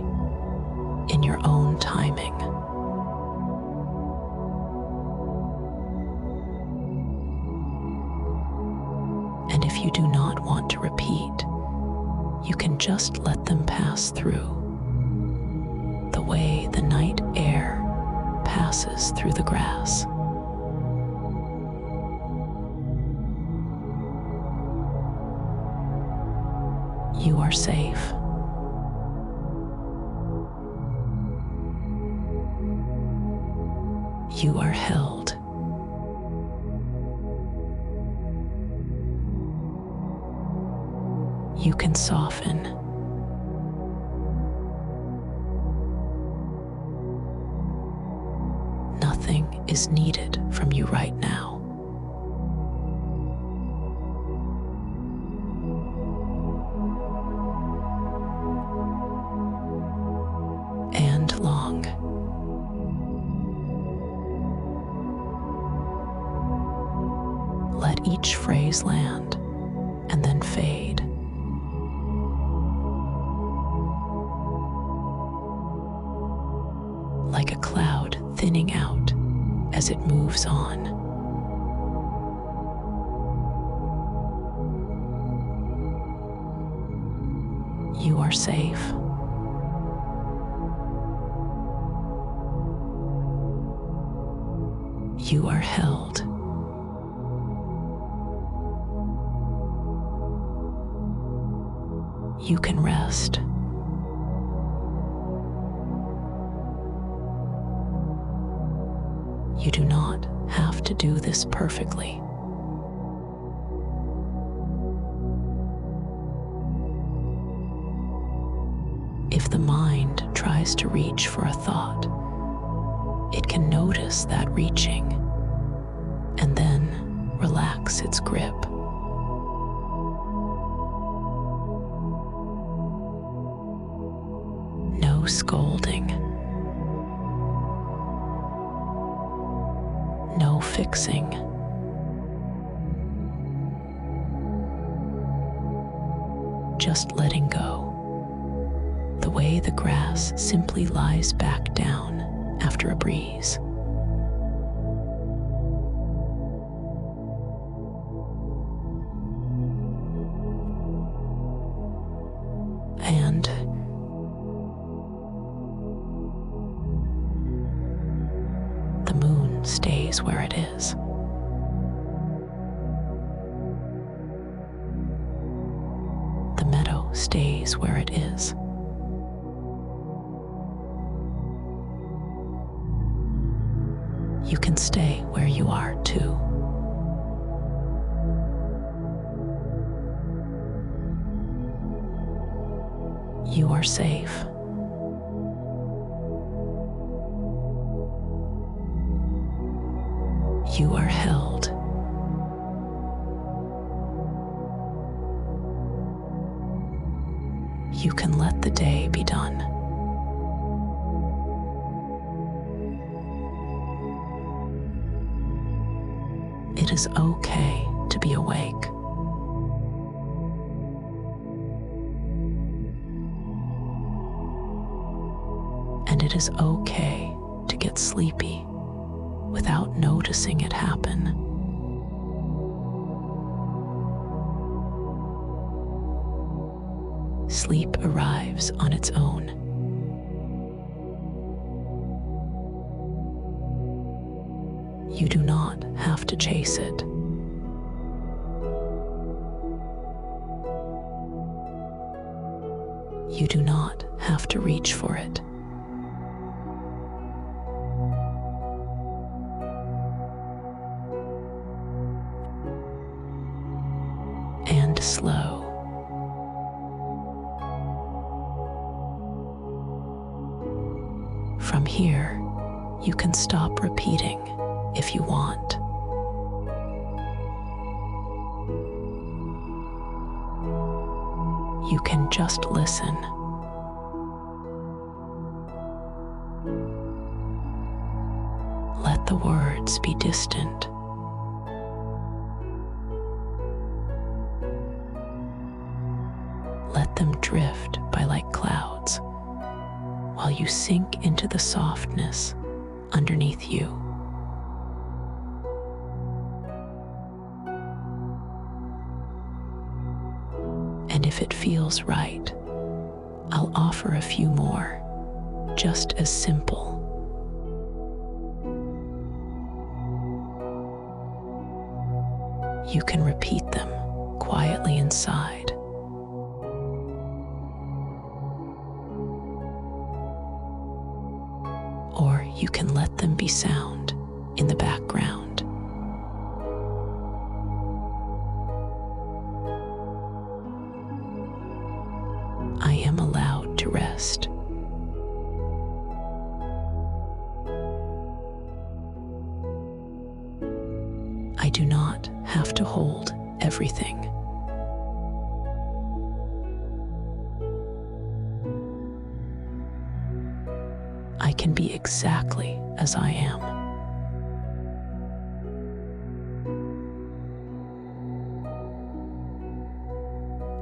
in your own timing. And if you do not want to repeat, you can just let them pass through, the way the night air passes through the grass. You are safe. You are held. You can soften. Nothing is needed from you right now. And long. Let each phrase land and then fade. Like a cloud thinning out as it moves on. You are safe. You are held. You can rest. You do not have to do this perfectly. If the mind tries to reach for a thought, it can notice that reaching and then relax its grip. No scolding. No fixing. Just letting go. The way the grass simply lies back down after a breeze. And the moon stays where it is. The meadow stays where it is. You can stay where you are too. You are safe. You are held. You can let the day be done. It is okay to be awake. And it is okay to get sleepy without noticing it happen. Sleep arrives on its own. You do not have to chase it. You do not have to reach for it. And slow. From here, you can stop repeating if you want. You can just listen. Let the words be distant. Let them drift by like clouds while you sink into the softness underneath you. And if it feels right, I'll offer a few more, just as simple. You can repeat them quietly inside. Or you can let them be sound in the background. I am allowed to rest. I do not have to hold everything. I can be exactly as I am.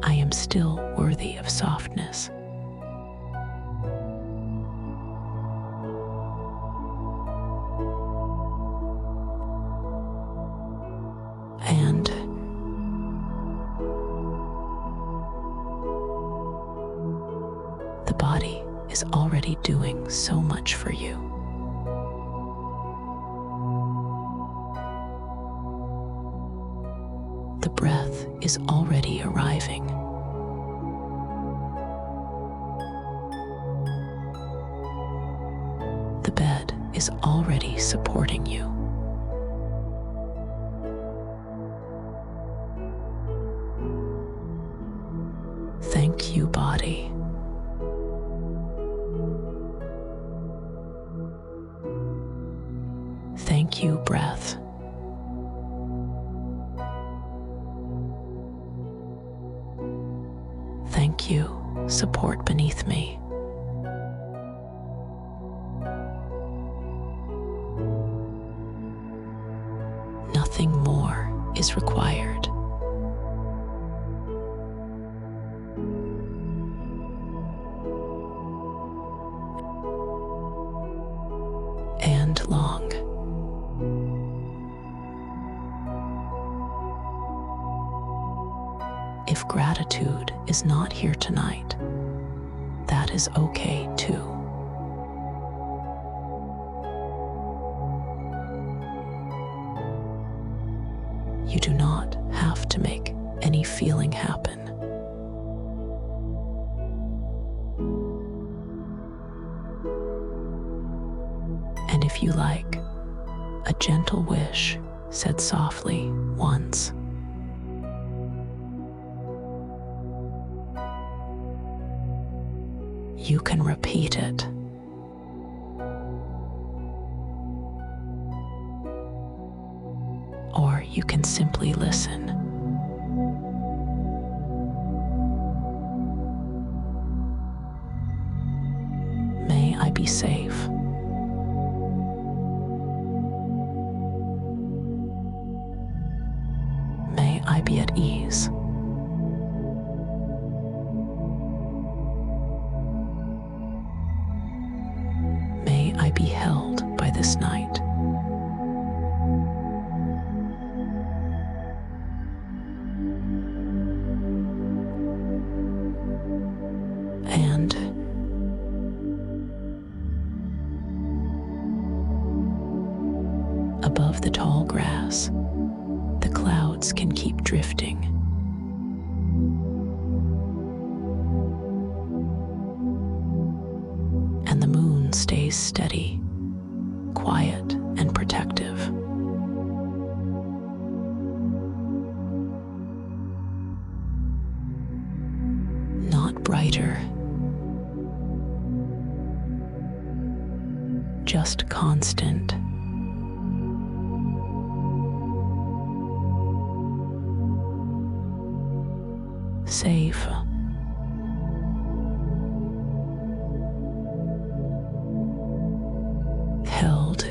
I am still worthy of softness. And the body is already doing so much for you. The breath is already arriving. The bed is already supporting you. Thank you, body. Thank you, breath. Thank you, support beneath me. Nothing more is required. And long. If gratitude is not here tonight, that is okay too. You do not have to make any feeling happen. And if you like, a gentle wish said softly once. You can repeat it. Or you can simply listen. May I be safe. May I be at ease. May I be held by this night. And above Above the tall grass, the clouds can keep drifting. And the moon stays steady, quiet and protective. Not brighter, just constant. Safe. Held.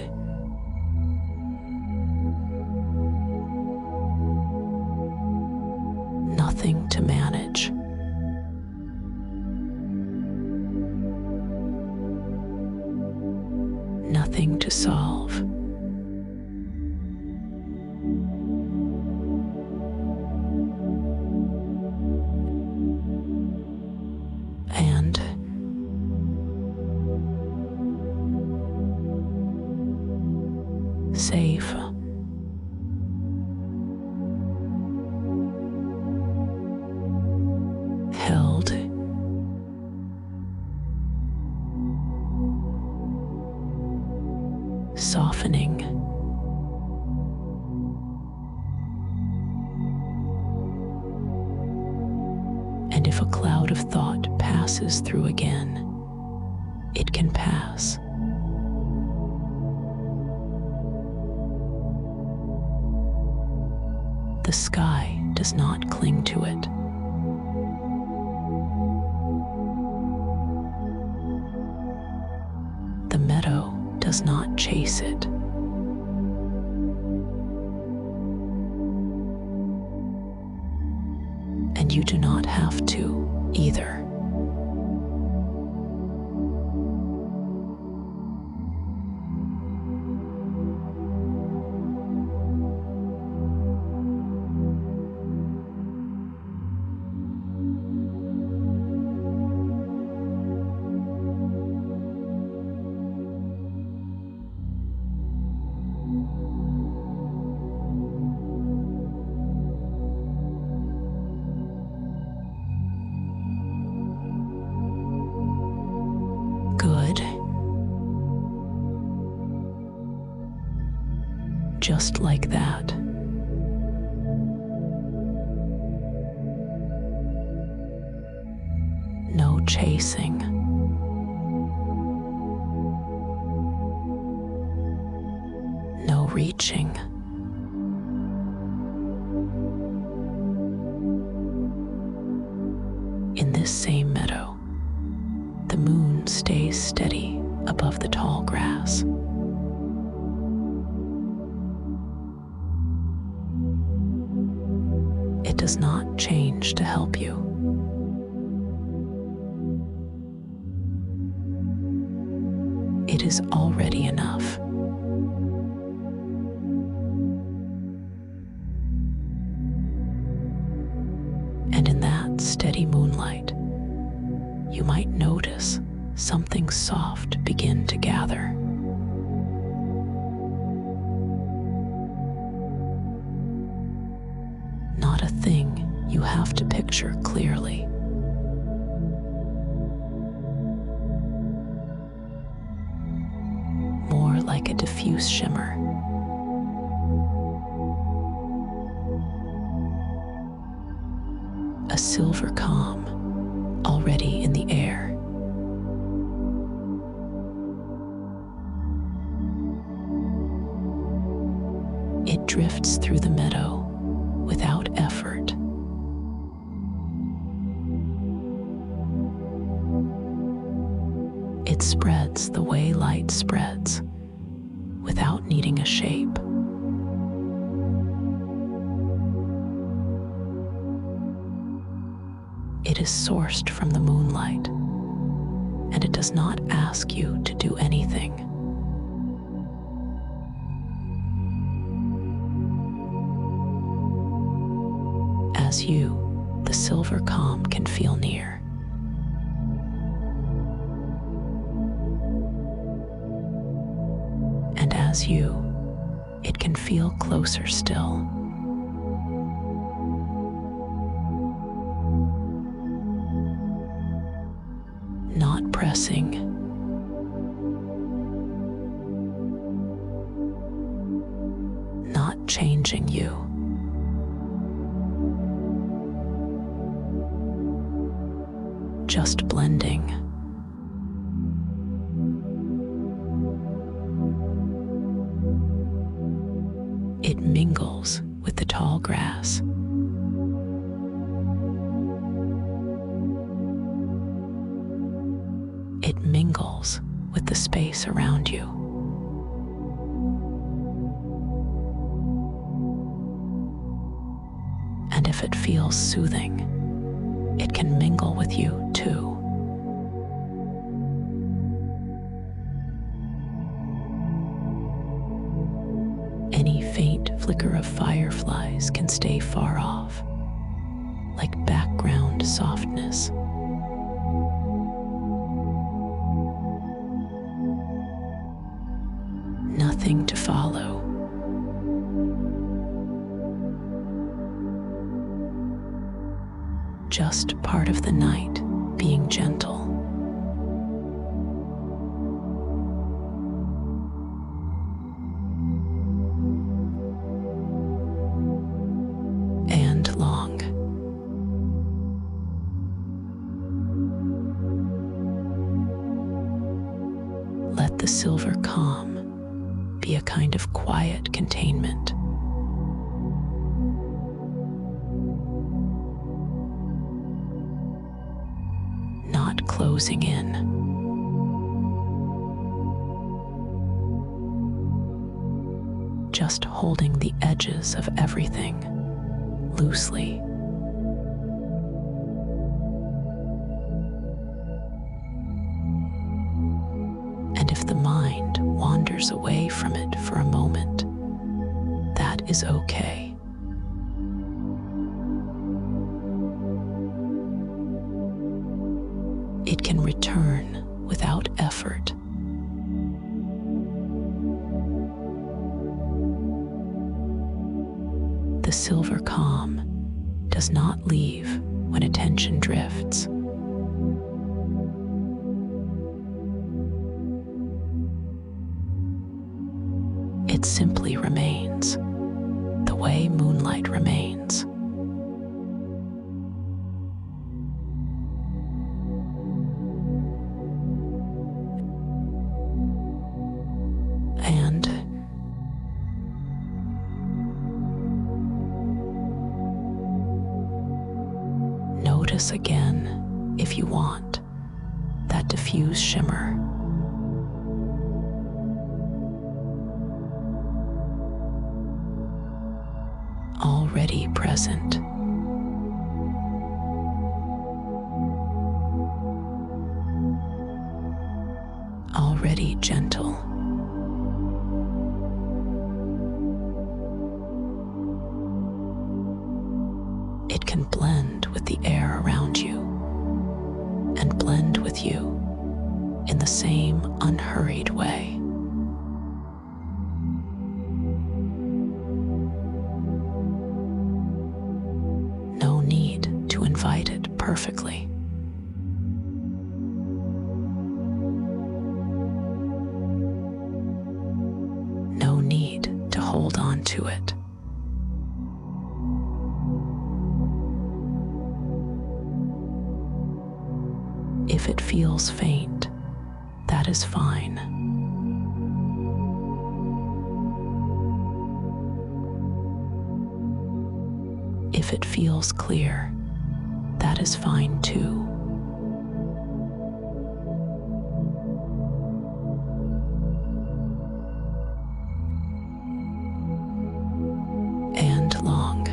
Nothing to manage. Nothing to solve. And safe. Held. Softening. And if a cloud of thought passes through again, it can pass. The sky does not cling to it. The meadow does not chase it. And you do not have to either. Good. Just like that. No chasing. No reaching. In this same meadow, the moon stays steady above the tall grass. It does not change to help you. It is already enough. And in that steady moonlight, you might notice something soft begin to gather. Not a thing you have to picture clearly. More like a diffuse shimmer. A silver calm already in the air. It drifts through the meadow without effort. It spreads the way light spreads, without needing a shape. It is sourced from the moonlight, and it does not ask you to do anything. As you, the silver calm can feel near. And as you, it it can feel closer still. Not pressing, not changing you. Just blending. It mingles with the tall grass. It mingles with the space around you. And if it feels soothing, it can mingle with you too. Any faint flicker of fireflies can stay far off, like background softness. Nothing to follow. Just part of the night being gentle. And long. Let the silver calm be a kind of quiet containment. Not closing in. Just holding the edges of everything loosely. And if the mind wanders away from it for a moment, that is okay. It can return without effort. The silver calm does not leave when attention drifts. It simply remains, the way moonlight remains. And notice again, if you want, that diffuse shimmer. Already present. Already gentle. It can blend with the air around you and blend with you in the same unhurried way. No need to invite it perfectly. No need to hold on to it. If it feels faint, that is fine. If it feels clear, that is fine too. And long.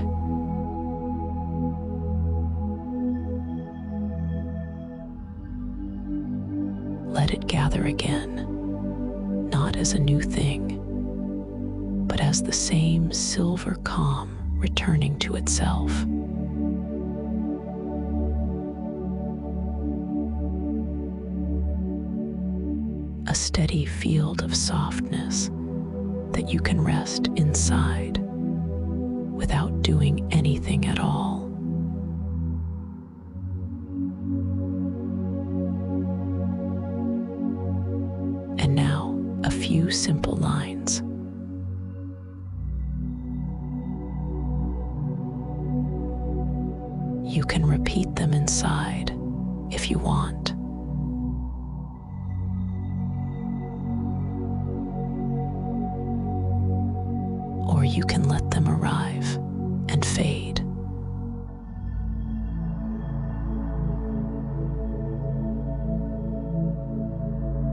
Let it gather again, not as a new thing, but as the same silver calm returning to itself. A steady field of softness that that you can rest inside without doing anything at all. And now, a few simple lines. You can repeat them inside if you want. Or you can let them arrive and fade.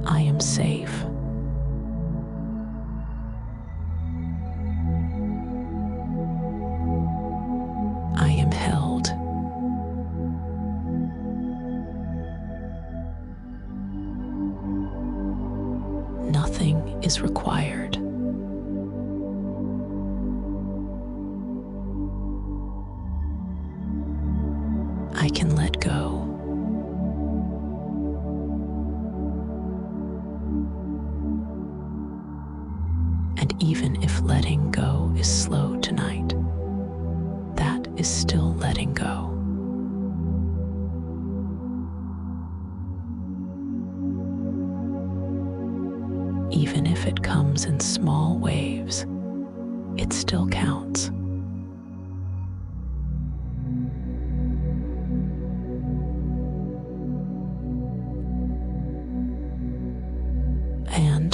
I am safe. I am held. Nothing is required. I can let go. And even if letting go is slow tonight, that is still letting go. Even if it comes in small waves, it still counts. And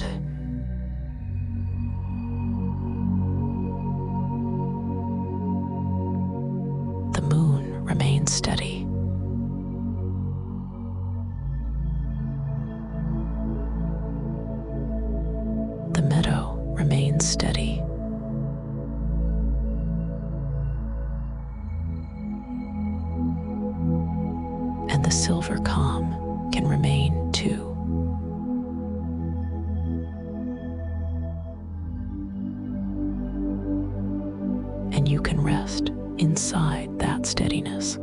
the moon remains steady. The meadow remains steady. And the silver calm can remain too. And you can rest inside that steadiness.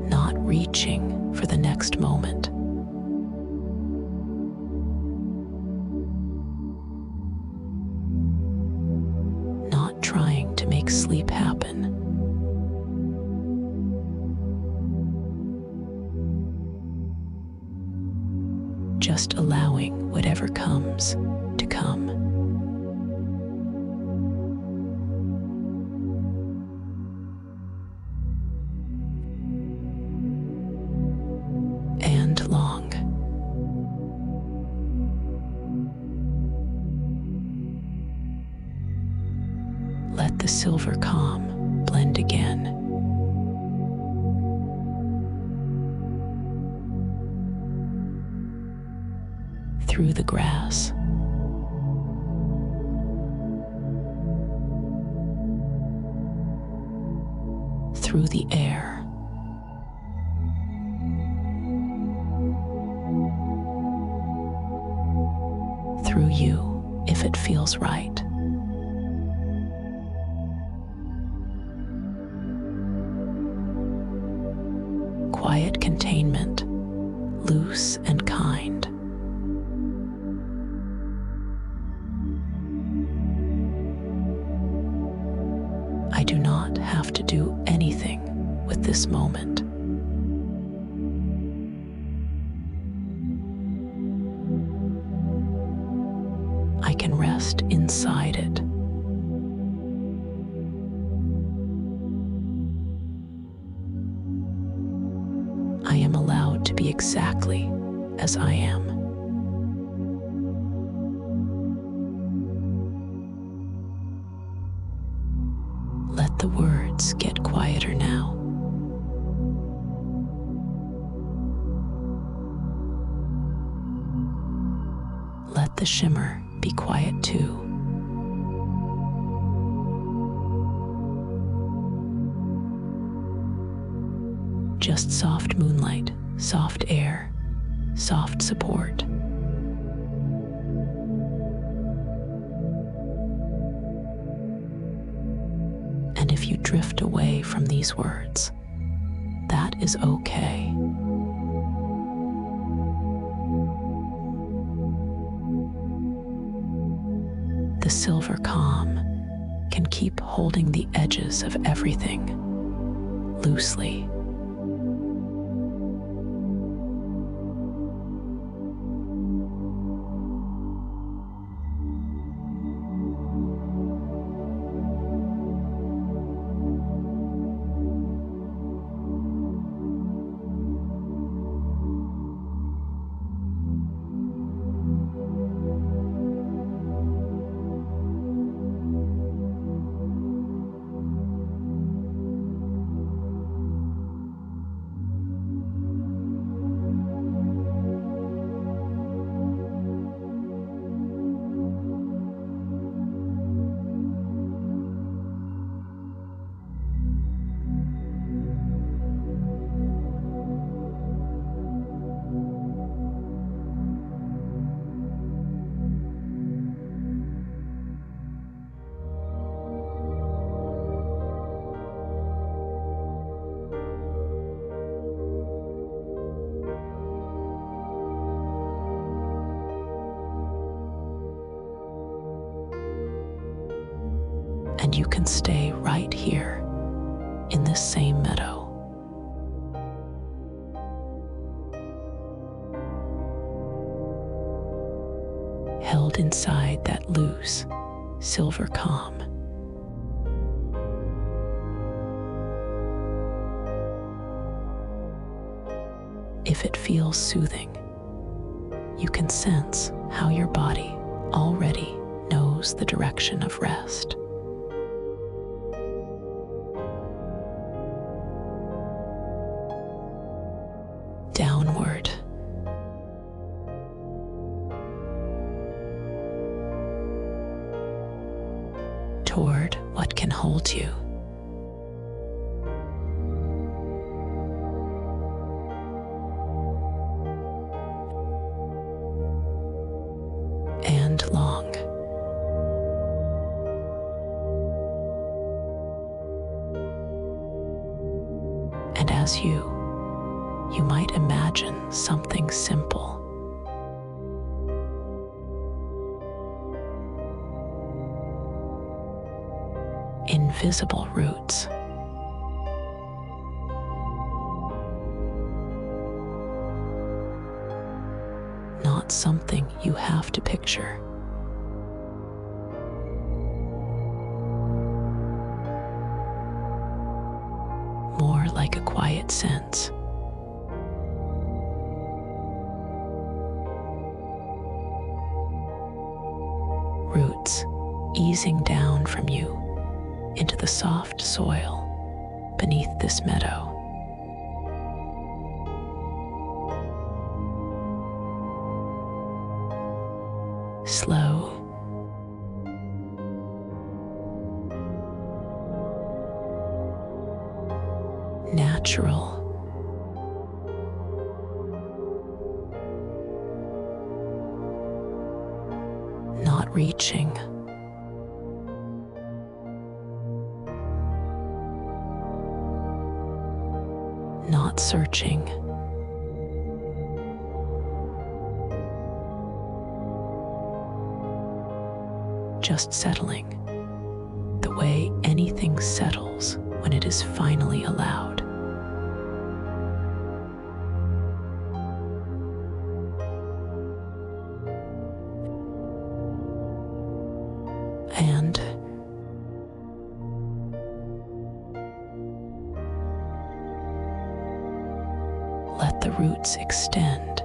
Not reaching for the next moment. Not trying to make sleep happen. Just allowing whatever comes to come. And long. Let the silver calm blend again. Through the grass. Through the air. Through you, if it feels right. Quiet containment, loose and kind. I do not have to do anything with this moment. I can rest inside it. I am allowed to be exactly as I am. Let the words get quieter now. Let the shimmer be quiet too. Just soft moonlight, soft air, soft support. And if you drift away from these words, that is okay. The silver calm can keep holding the edges of everything loosely. And you can stay right here in this same meadow. Held inside that loose, silver calm. If it feels soothing, you can sense how your body already knows the direction of rest. Downward. Toward what can hold you. And long. And as you might imagine something simple. Invisible roots. Not something you have to picture. More like a quiet sense. Roots easing down from you into the soft soil beneath this meadow. Slow, natural, not reaching. Not searching. Just settling, the way anything settles when it is finally allowed. And let the roots extend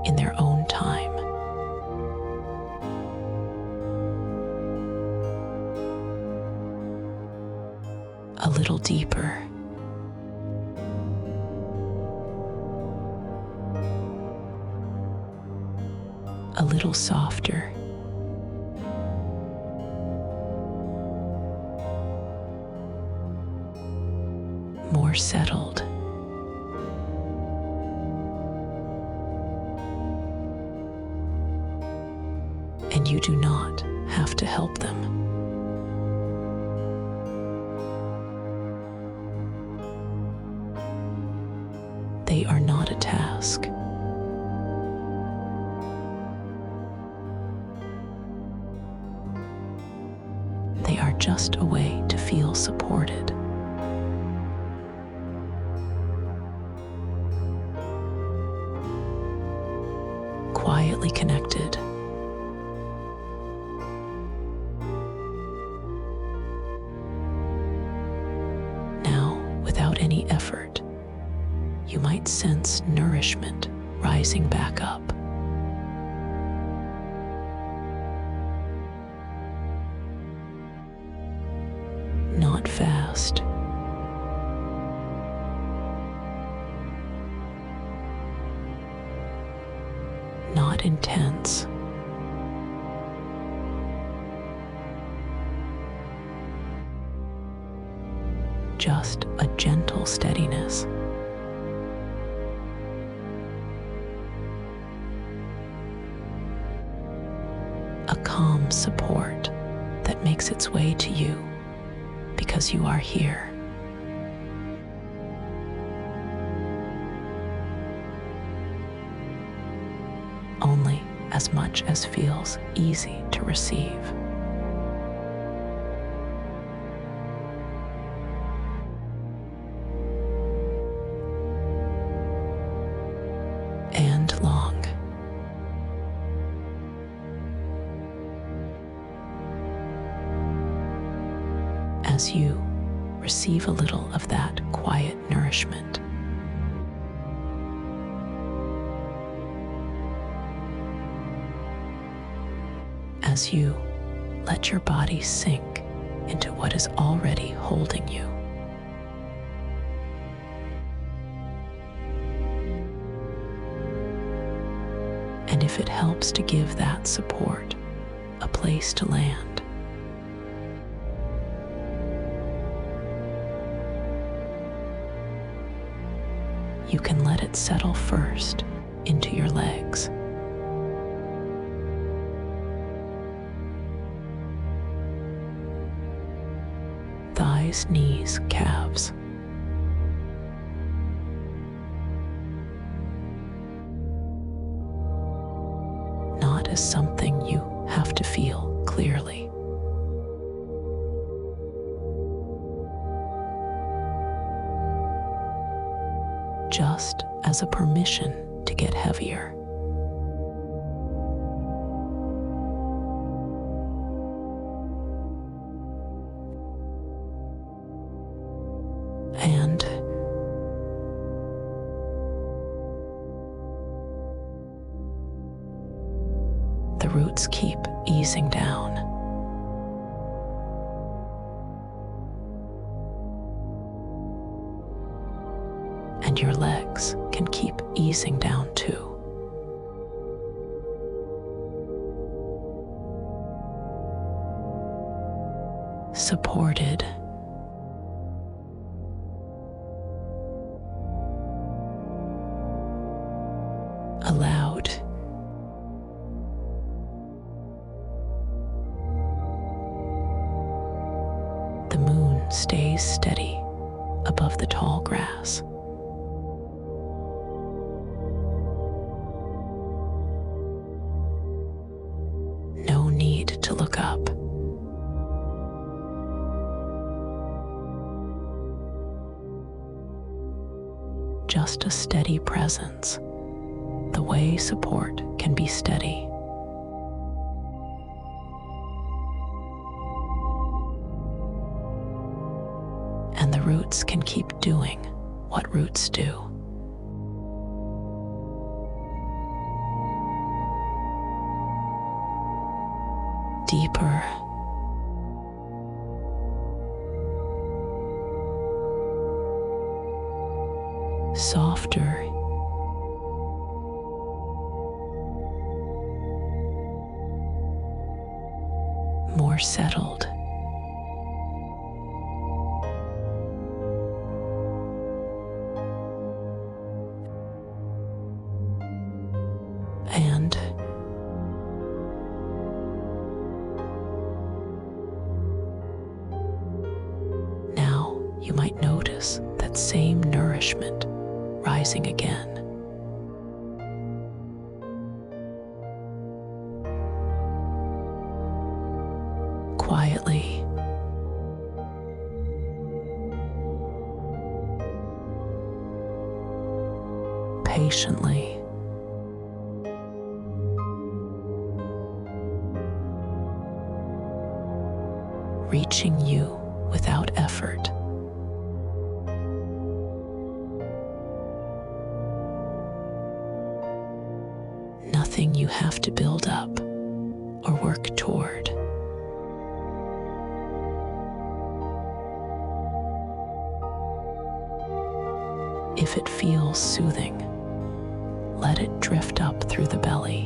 in their own time. A little deeper. A little softer. More settled. And you do not have to help them. They are not a task. just a way to feel supported. Quietly connected. Now, without any effort, you might sense nourishment rising back up. Not fast. Not intense. Just a gentle steadiness. A calm support that makes its way to you because you are here. Only as much as feels easy to receive. And long. As you receive a little of that quiet nourishment, as you let your body sink into what is already holding you. And if it helps to give that support a place to land, you can let it settle first into your legs. Thighs, knees, calves. Not as something you have to feel clearly. Just as a permission to get heavier. And the roots keep easing down. And your legs can keep easing down too. Supported. Allowed. The moon stays steady above the tall grass. No need to look up. Just a steady presence, the way support can be steady. And the roots can keep doing what roots do. Deeper. Softer. More settled. And now you might notice that same nourishment rising again. Quietly, patiently. Reaching you without effort. Nothing you have to build up or work toward. If it feels soothing, let it drift up through the belly.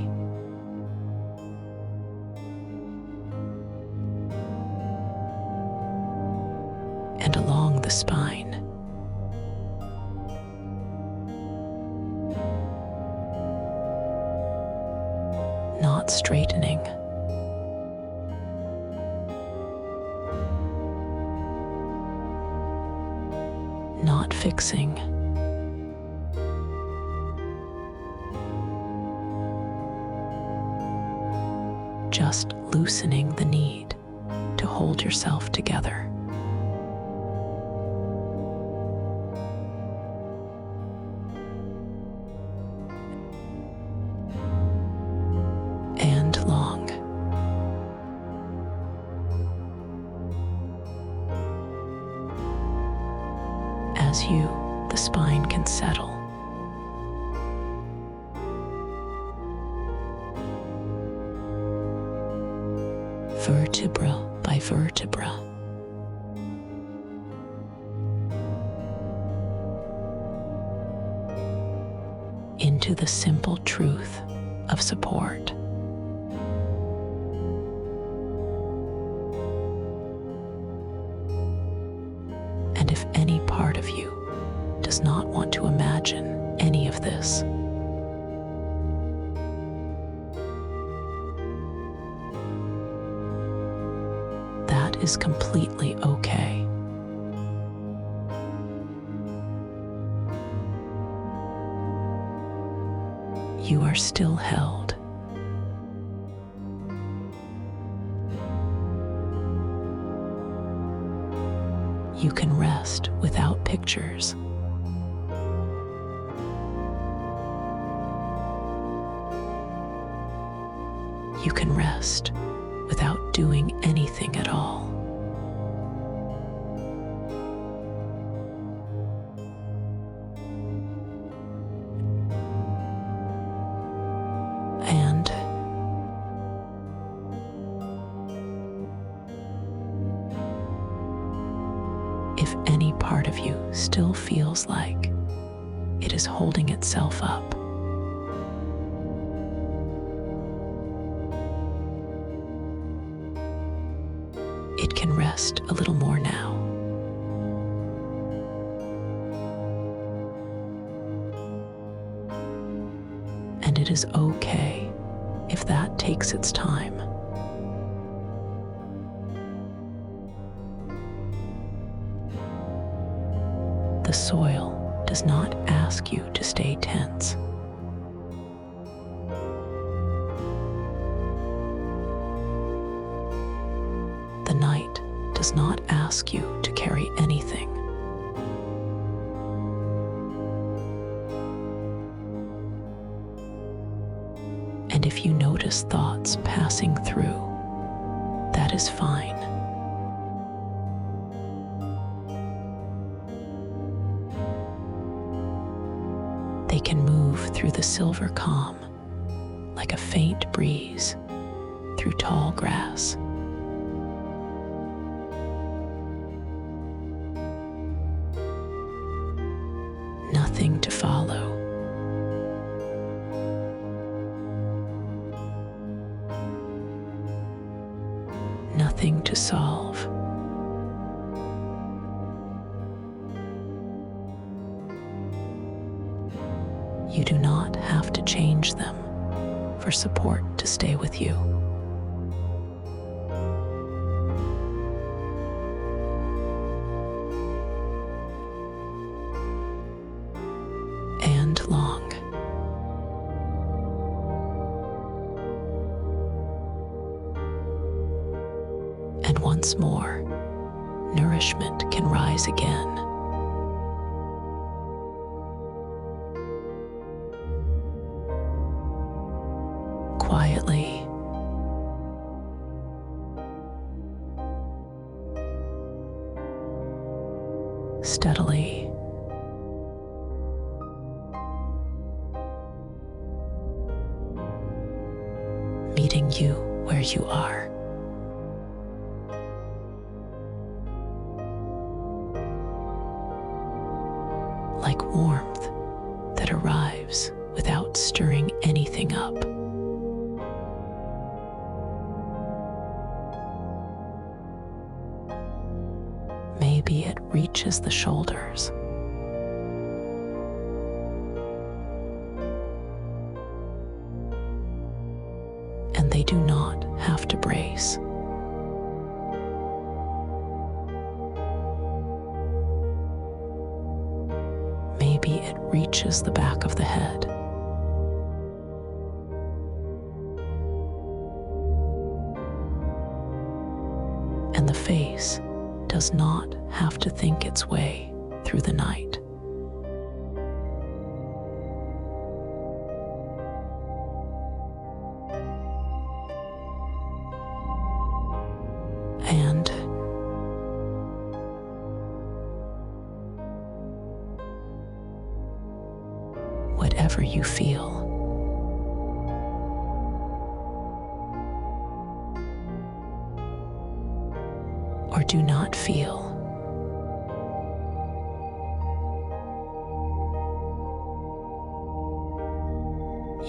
And along the spine. Not straightening. Not fixing. Just loosening the need to hold yourself together. And long. As the spine can settle. Vertebra by vertebra. Into the simple truth of support. And if any part of you does not want to imagine any of this, that is completely okay. You are still held. You can rest without pictures. You can rest without doing anything at all. And if any part of you still feels like it is holding itself up, it can rest a little more now. And it is okay if that takes its time. The soil does not ask you to stay tense. The night does not ask you to carry anything. And if you notice thoughts passing through, that is fine. They can move through the silver calm like a faint breeze through tall grass. Nothing to follow. Nothing to solve. You do not have to change them for support to stay with you. And long. And once more, nourishment can rise again. steadily. Meeting you where you are. Like warmth that arrives without stirring anything up. Maybe it reaches the shoulders. And they do not have to brace. Maybe it reaches the back of the head. And the face does not have to think its way through the night. And whatever you feel, or do not feel,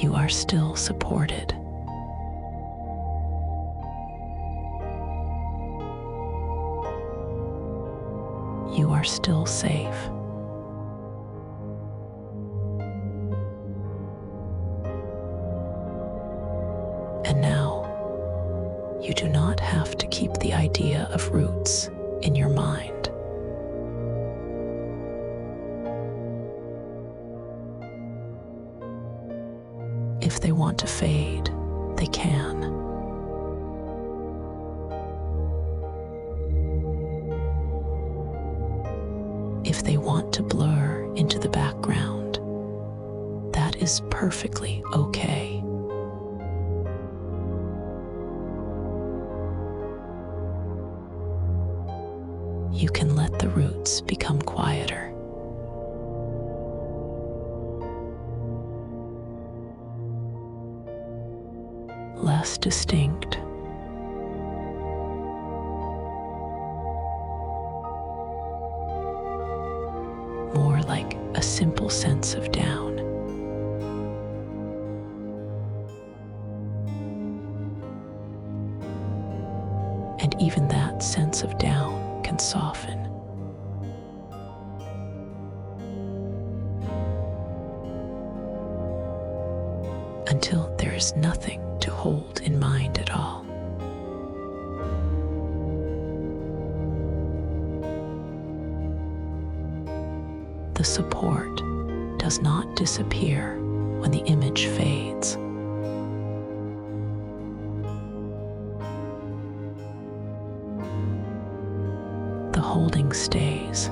you are still supported. You are still safe. And now, you do not have to keep the idea of roots in your mind. If they want to fade, they can. If they want to blur into the background, that is perfectly okay. You can let the roots become quieter. Less distinct. More like a simple sense of down. And even that sense of down can soften. Until there is nothing to hold in mind at all. The support does not disappear when the image fades. The holding stays.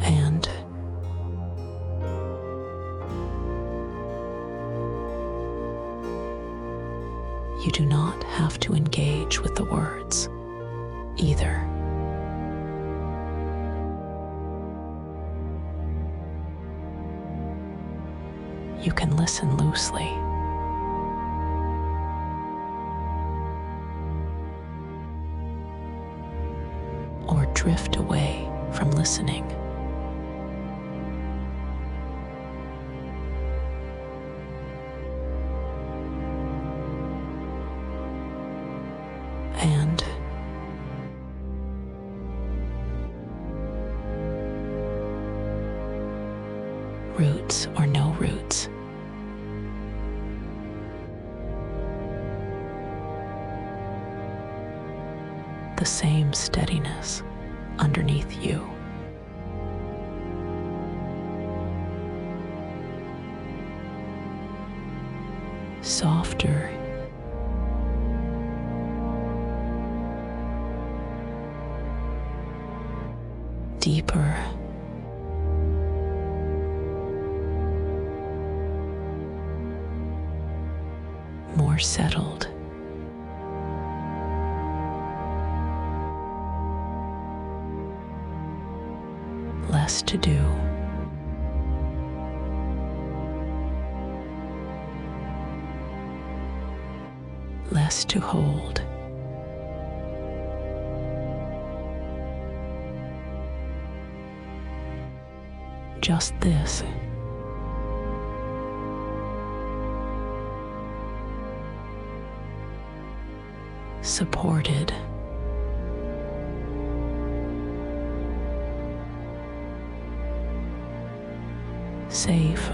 And you do not have to engage with the words either. You can listen loosely. Or drift away from listening. And roots or no roots, the same steadiness underneath you. Softer, deeper, settled. Less to do. Less to hold. Just this. Supported. Safe.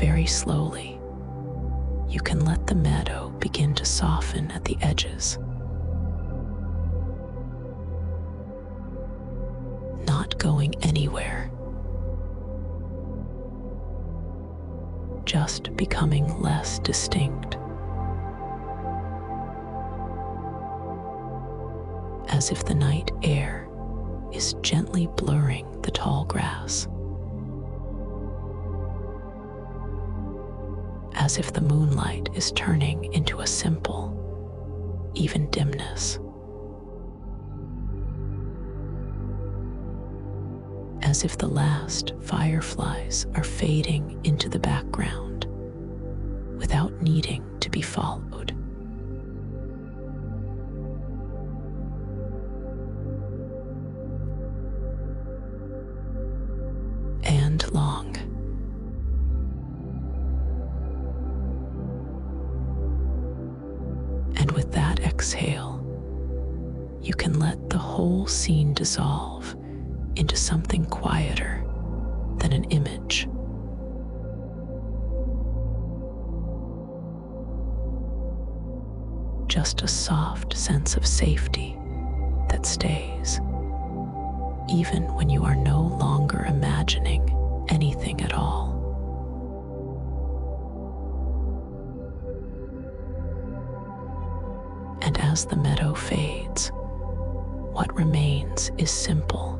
Very slowly, you can let the meadow begin to soften at the edges, not going anywhere, just becoming less distinct, as if the night air is gently blurring the tall grass, as if the moonlight is turning into a simple, even dimness, as if the last fireflies are fading into the background without needing to be followed. And long. And with that exhale, you can let the whole scene dissolve into something quieter than an image. Just a soft sense of safety that stays, even when you are no longer imagining anything at all. And as the meadow fades, what remains is simple.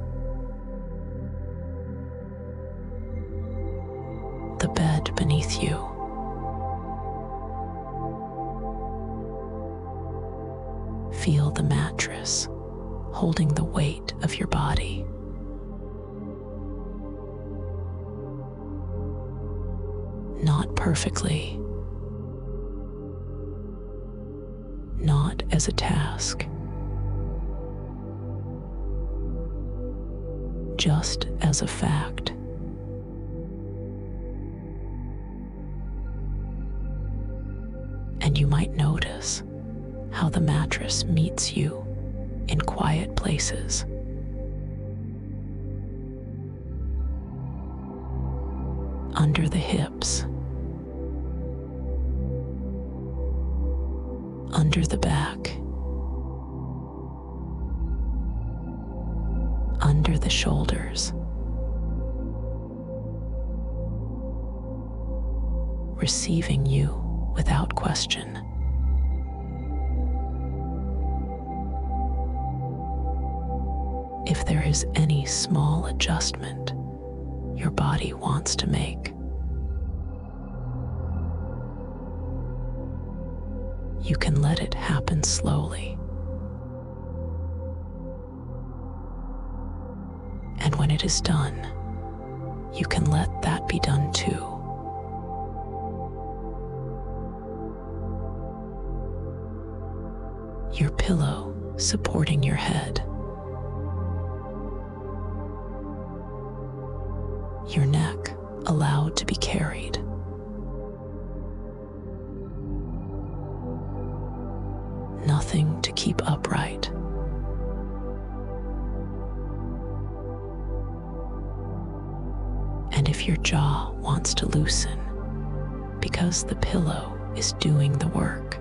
The bed beneath you, feel the mattress holding the weight of your body. Not perfectly, not as a task, just as a fact. And you might notice how the mattress meets you in quiet places. Under the hips, under the back, under the shoulders, receiving you without question. If there is any small adjustment your body wants to make, you can let it happen slowly. And when it is done, you can let that be done too. Your pillow supporting your head, your neck allowed to be carried, nothing to keep upright. And if your jaw wants to loosen because the pillow is doing the work,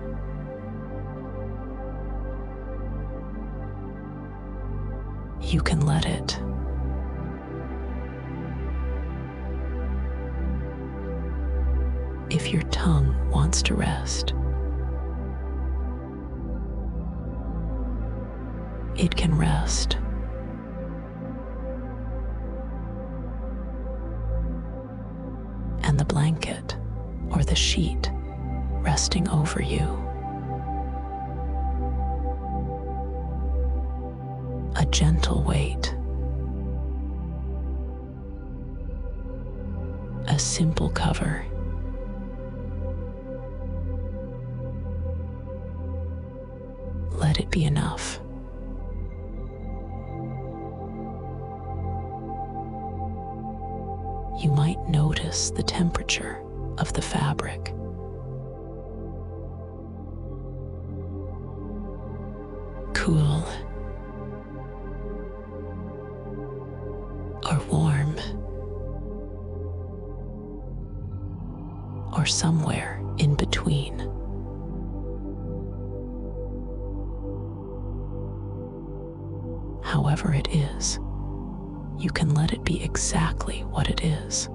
you can let it. If your tongue wants to rest, it can rest. And the blanket or the sheet resting over you, a gentle weight, a simple cover. Let it be enough. You might notice the temperature of the fabric. Cool or warm. or somewhere in between. However it is, you can let it be exactly what it is.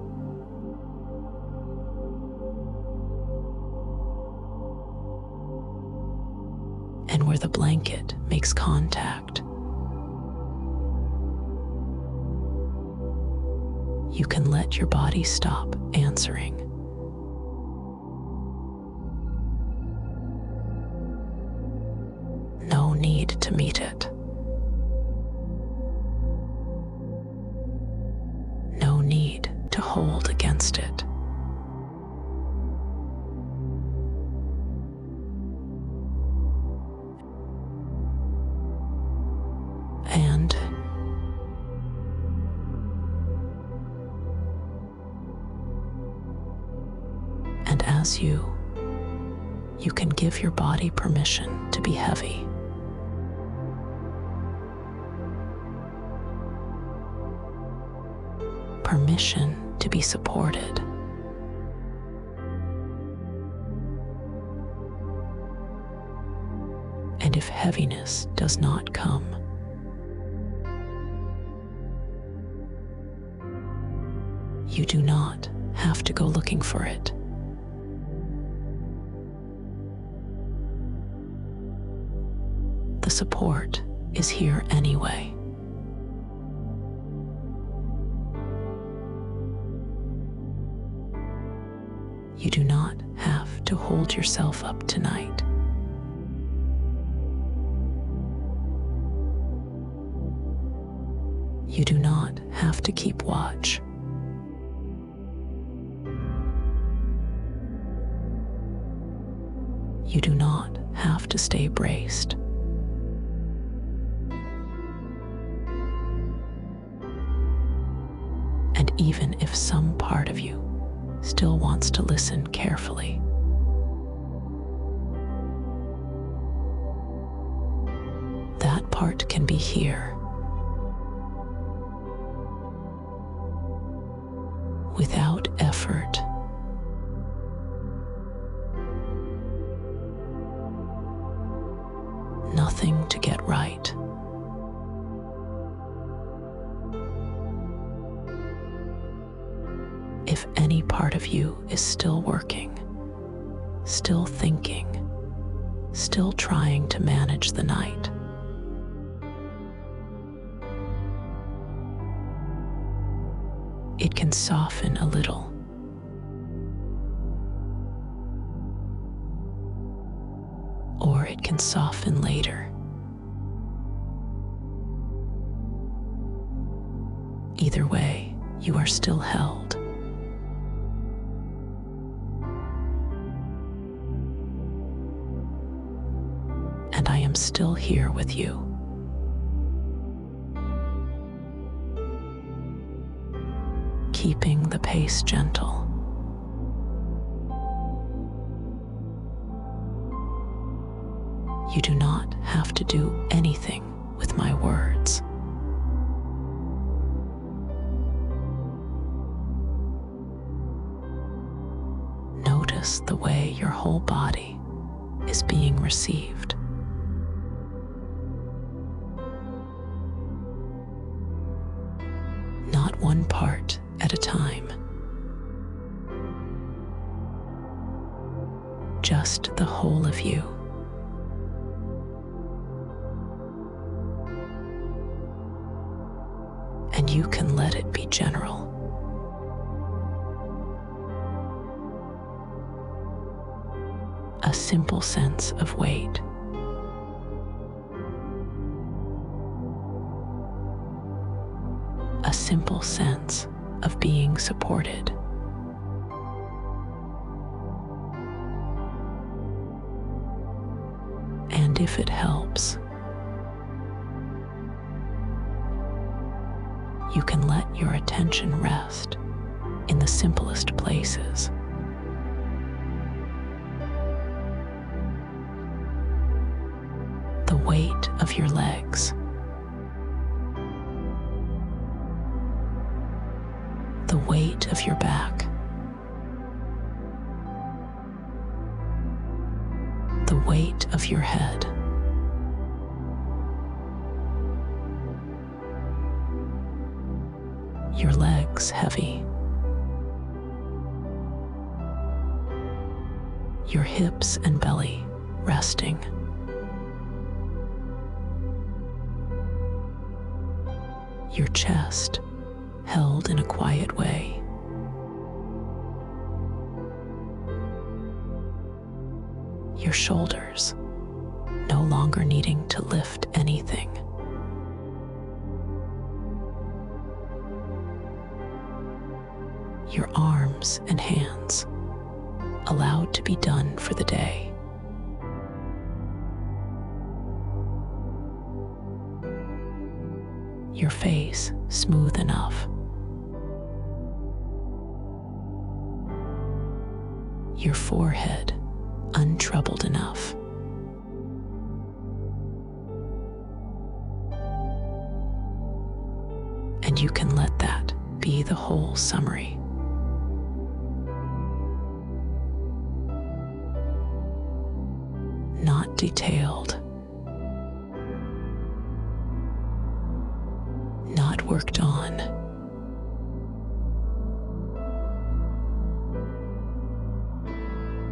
And where the blanket makes contact, you can let your body stop answering. No need to meet it. No need to hold against it. And as you can give your body permission to be heavy. Permission to be supported. And if heaviness does not come, you do not have to go looking for it. The support is here anyway. You do not have to hold yourself up tonight. You do not have to keep watch. You do not have to stay braced. And even if some part of you still wants to listen carefully, that part can be here without effort. Nothing to get right. If any part of you is still working, still thinking, still trying to manage the night, it can soften a little. Or it can soften later. Either way, you are still held. And I am still here with you. Keeping the pace gentle. You do not have to do anything with my words. Notice the way your whole body is being received. Not one part at a time. Just the whole of you. And you can let it be general. A simple sense of weight. A simple sense of being supported. And if it helps, you can let your attention rest in the simplest places. The weight of your legs. The weight of your back. weight of your head. Your legs heavy. Your hips and belly resting. Your chest held in a quiet way. Your shoulders no longer needing to lift anything. Your arms and hands allowed to be done for the day. Your face smooth enough. Your forehead untroubled enough. And you can let that be the whole summary. Not detailed, not worked on,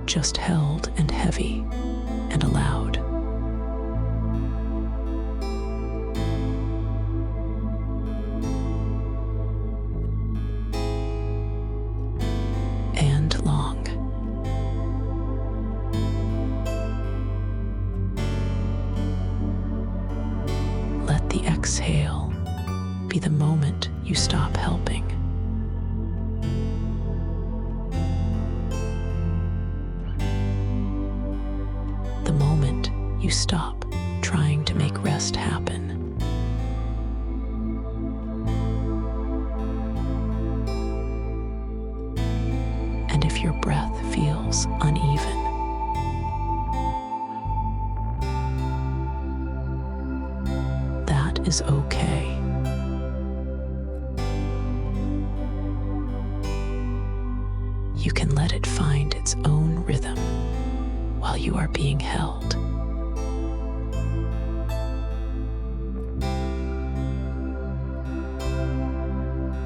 just held and heavy and allowed. And long. Let the exhale be the moment you stop helping. The moment you stop trying to make rest happen. And if your breath feels uneven, that is okay. You can let it find its own rhythm while you are being held.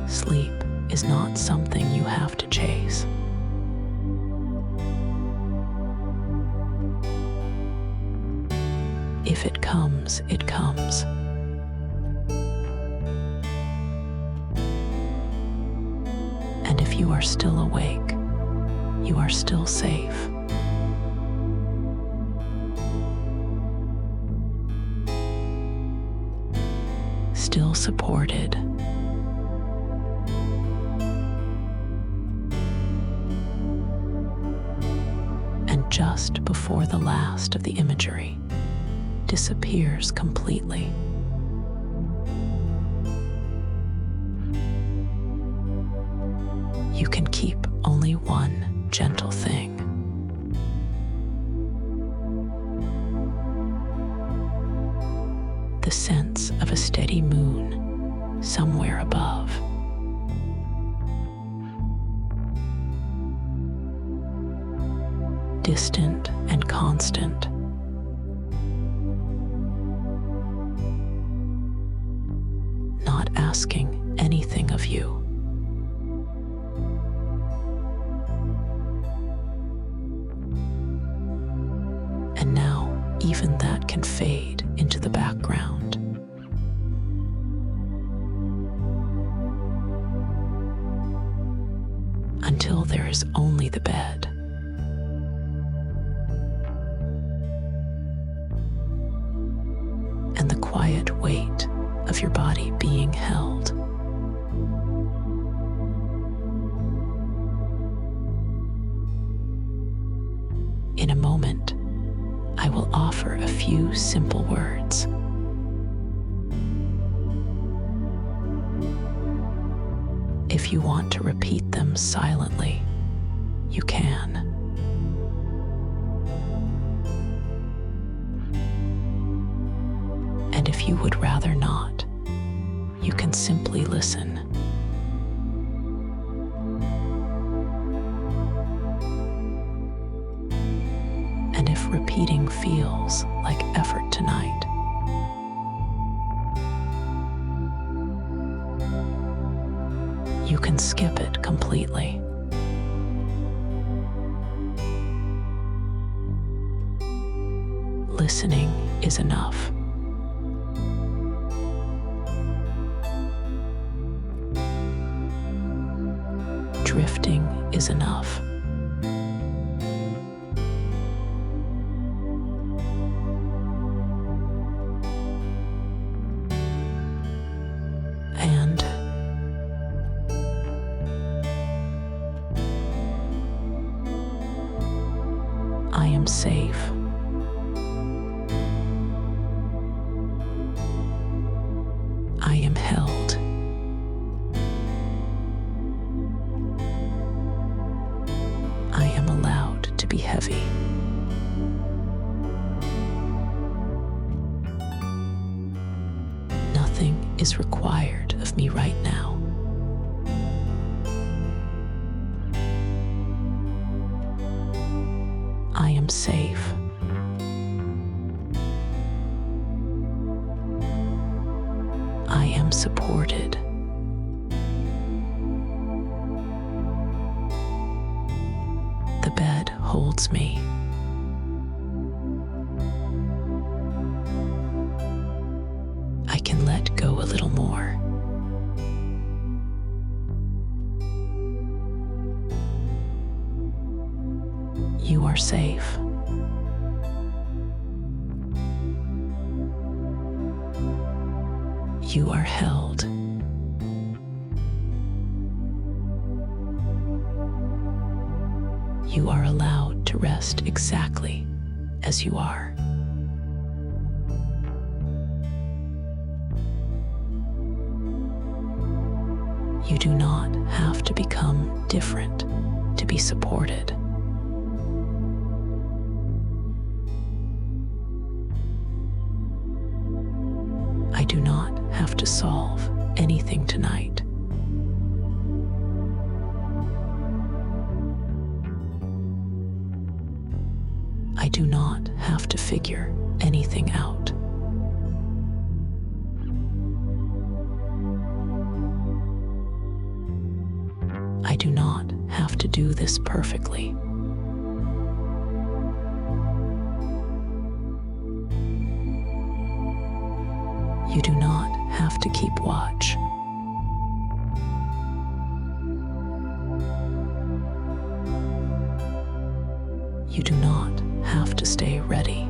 Sleep is not something you have to chase. If it comes, it comes. And if you are still awake, you are still safe. Still supported. And just before the last of the imagery disappears completely, you can keep only one gentle thing. The sense of a steady moon somewhere above. Distant and constant. Not asking anything of you. And now, even that can fade into the background. Until there is only the bed. And the quiet weight of your body being held. In a moment, I will offer a few simple words. If you want to repeat them silently, you can. And if you would rather not, you can simply listen. And if if repeating feels like effort tonight. You can skip it completely. Listening is enough. Drifting is enough. And I am safe. I am held. I am allowed to be heavy. Nothing is required of me right now. I am safe. I am supported. The bed holds me. I can let go a little more. You are safe. You are held. You are allowed to rest exactly as you are. You do not have to become different to be supported. I do not have to solve anything tonight. I do not have to figure anything out. I do not have to do this perfectly. You do not have to keep watch. You do not have to stay ready.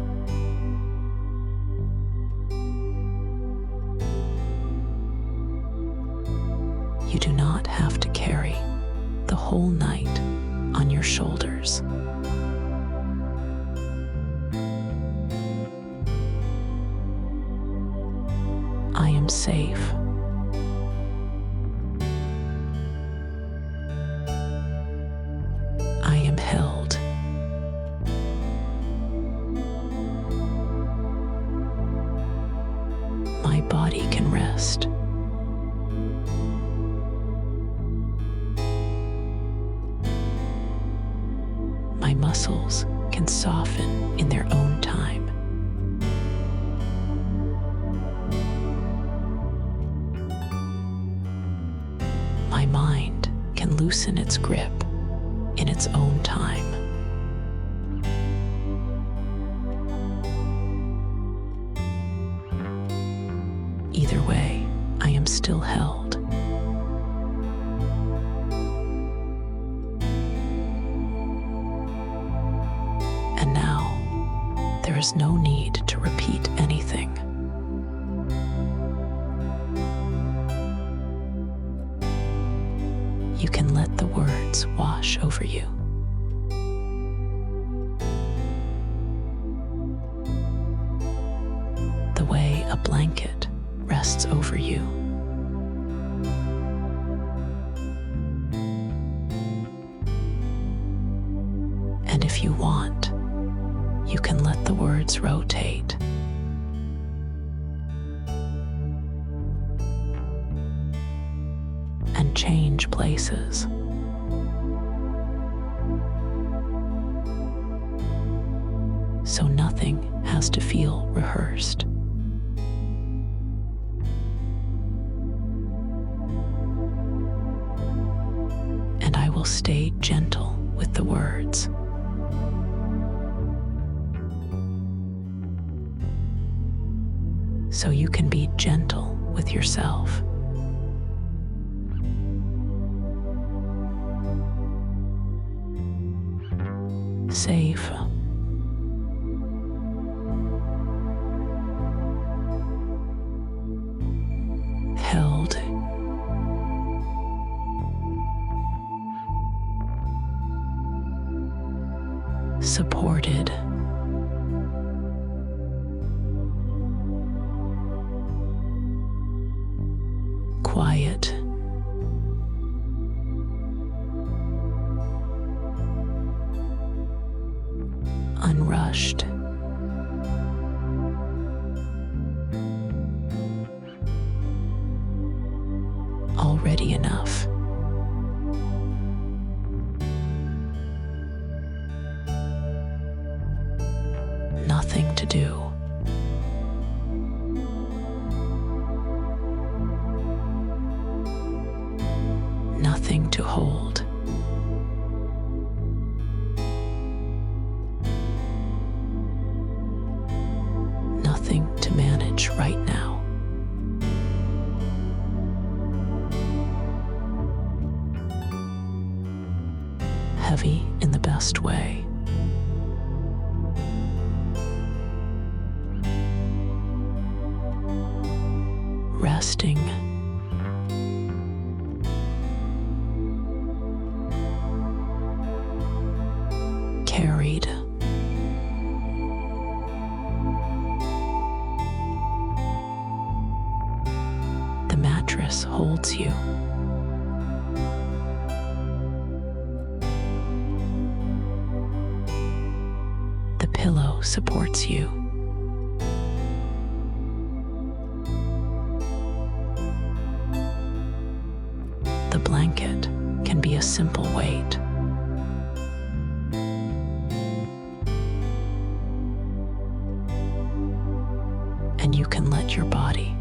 You do not have to carry the whole night on your shoulders. I am safe. I am held. My body can rest. My muscles can soften in their own time. My mind can loosen its grip in its own time. Either way, I am still held. And now, there is no need to repeat anything. You can let the words wash over you. The way a blanket rests over you. And if you want, you can let the words rotate. And change places. nothing has to feel rehearsed. And I will stay gentle with the words. So you can be gentle with yourself. Safe. Held. Supported. Quiet. Unrushed. Already enough. Nothing to do. Nothing to hold. Nothing to manage right now. Heavy in the best way. Resting. Carried. The mattress holds you. The pillow supports you. The blanket can be a simple weight. And you can let your body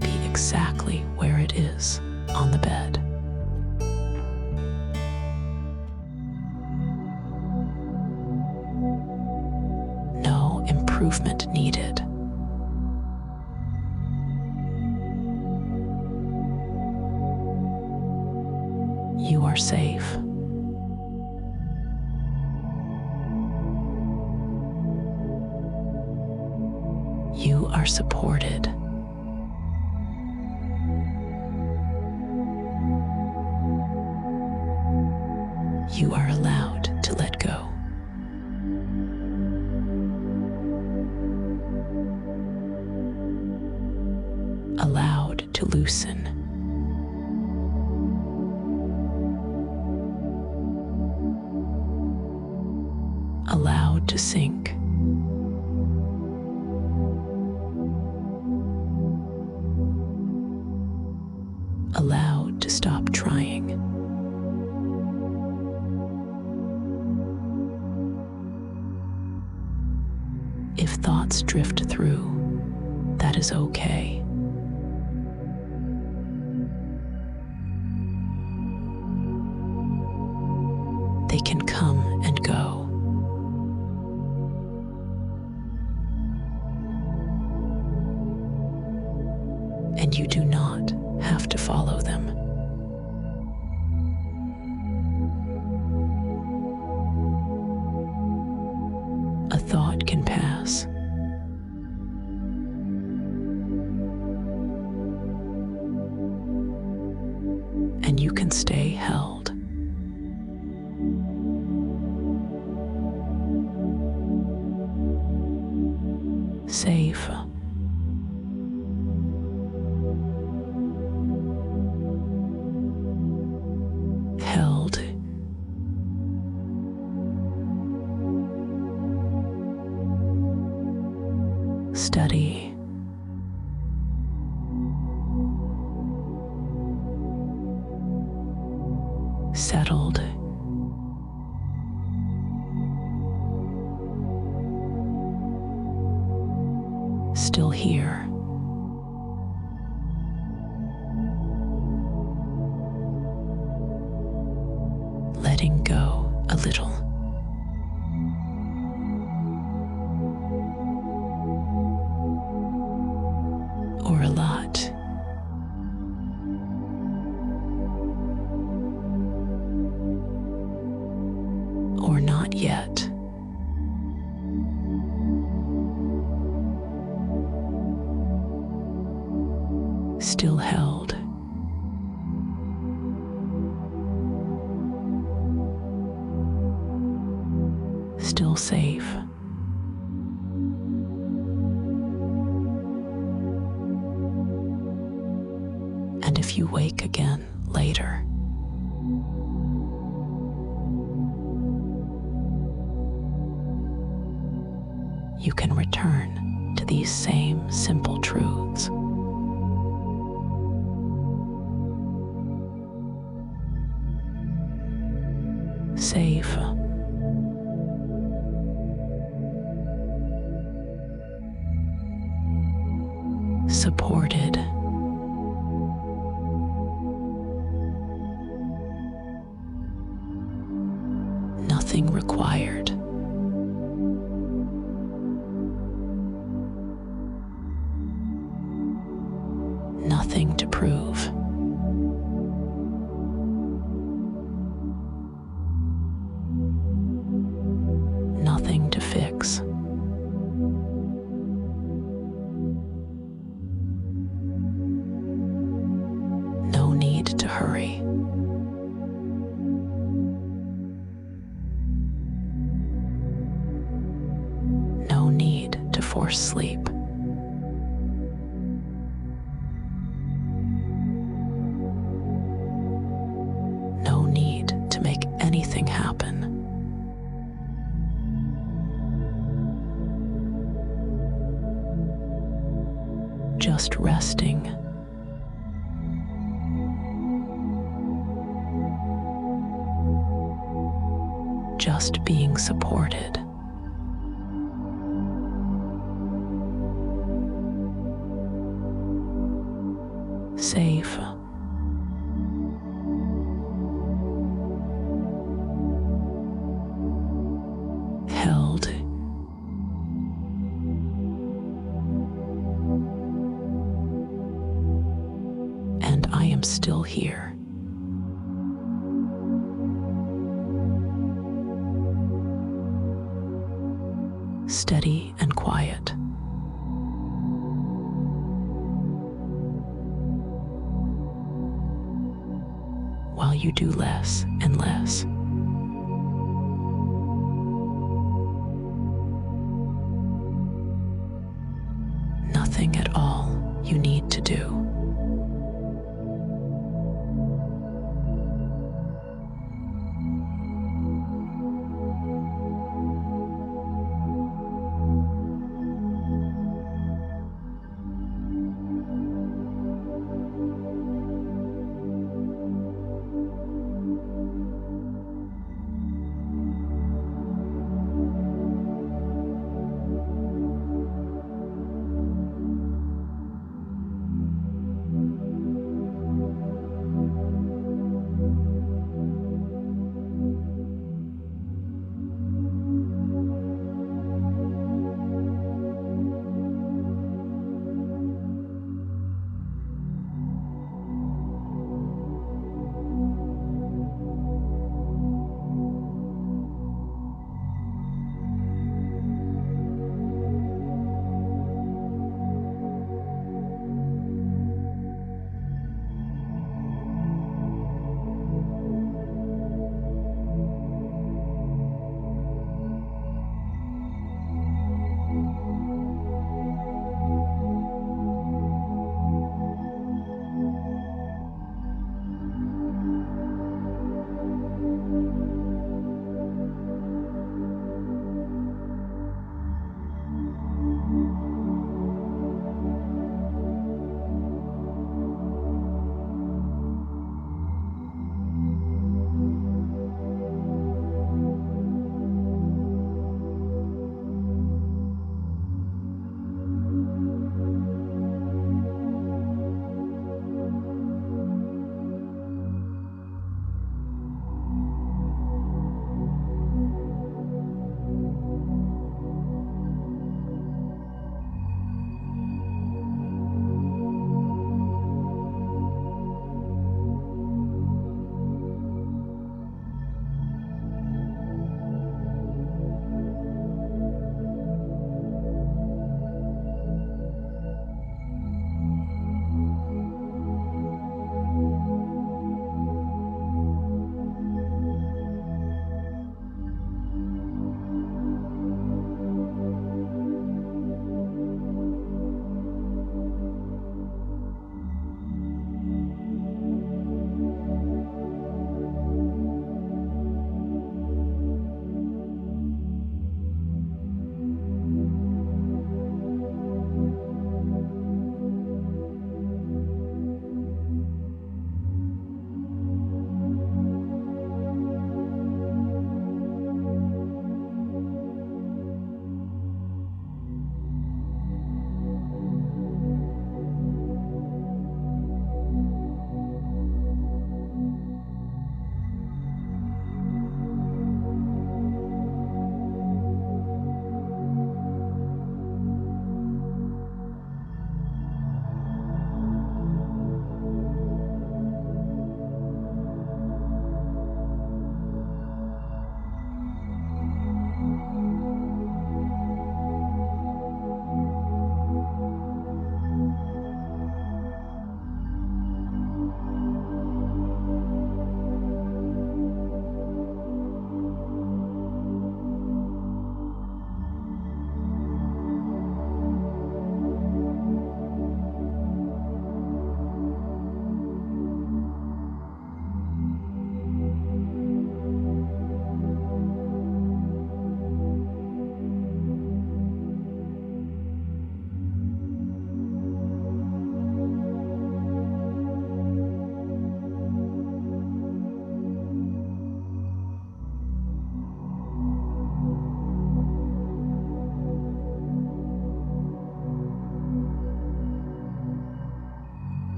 be exactly where it is on the bed. No improvement needed. You are safe. You are supported. You are allowed to let go. Allowed to loosen. Allowed to sink. Allowed to stop trying. If thoughts drift through, that is okay. They can come and go. And you do not have to follow them. A thought can pass. And you can stay held. Safe. Held. Steady. Settled. little. Or a lot. Or not yet. Still held. Still safe. And if you wake again later, you can return to these same simple truths. Safe. Supported. Nothing required. Nothing to prove. Nothing to fix. No need to hurry. No need to force sleep. No need to make anything happen. Just resting. Just being supported. Safe. Held. And I am still here. Steady and quiet. While you do less and less.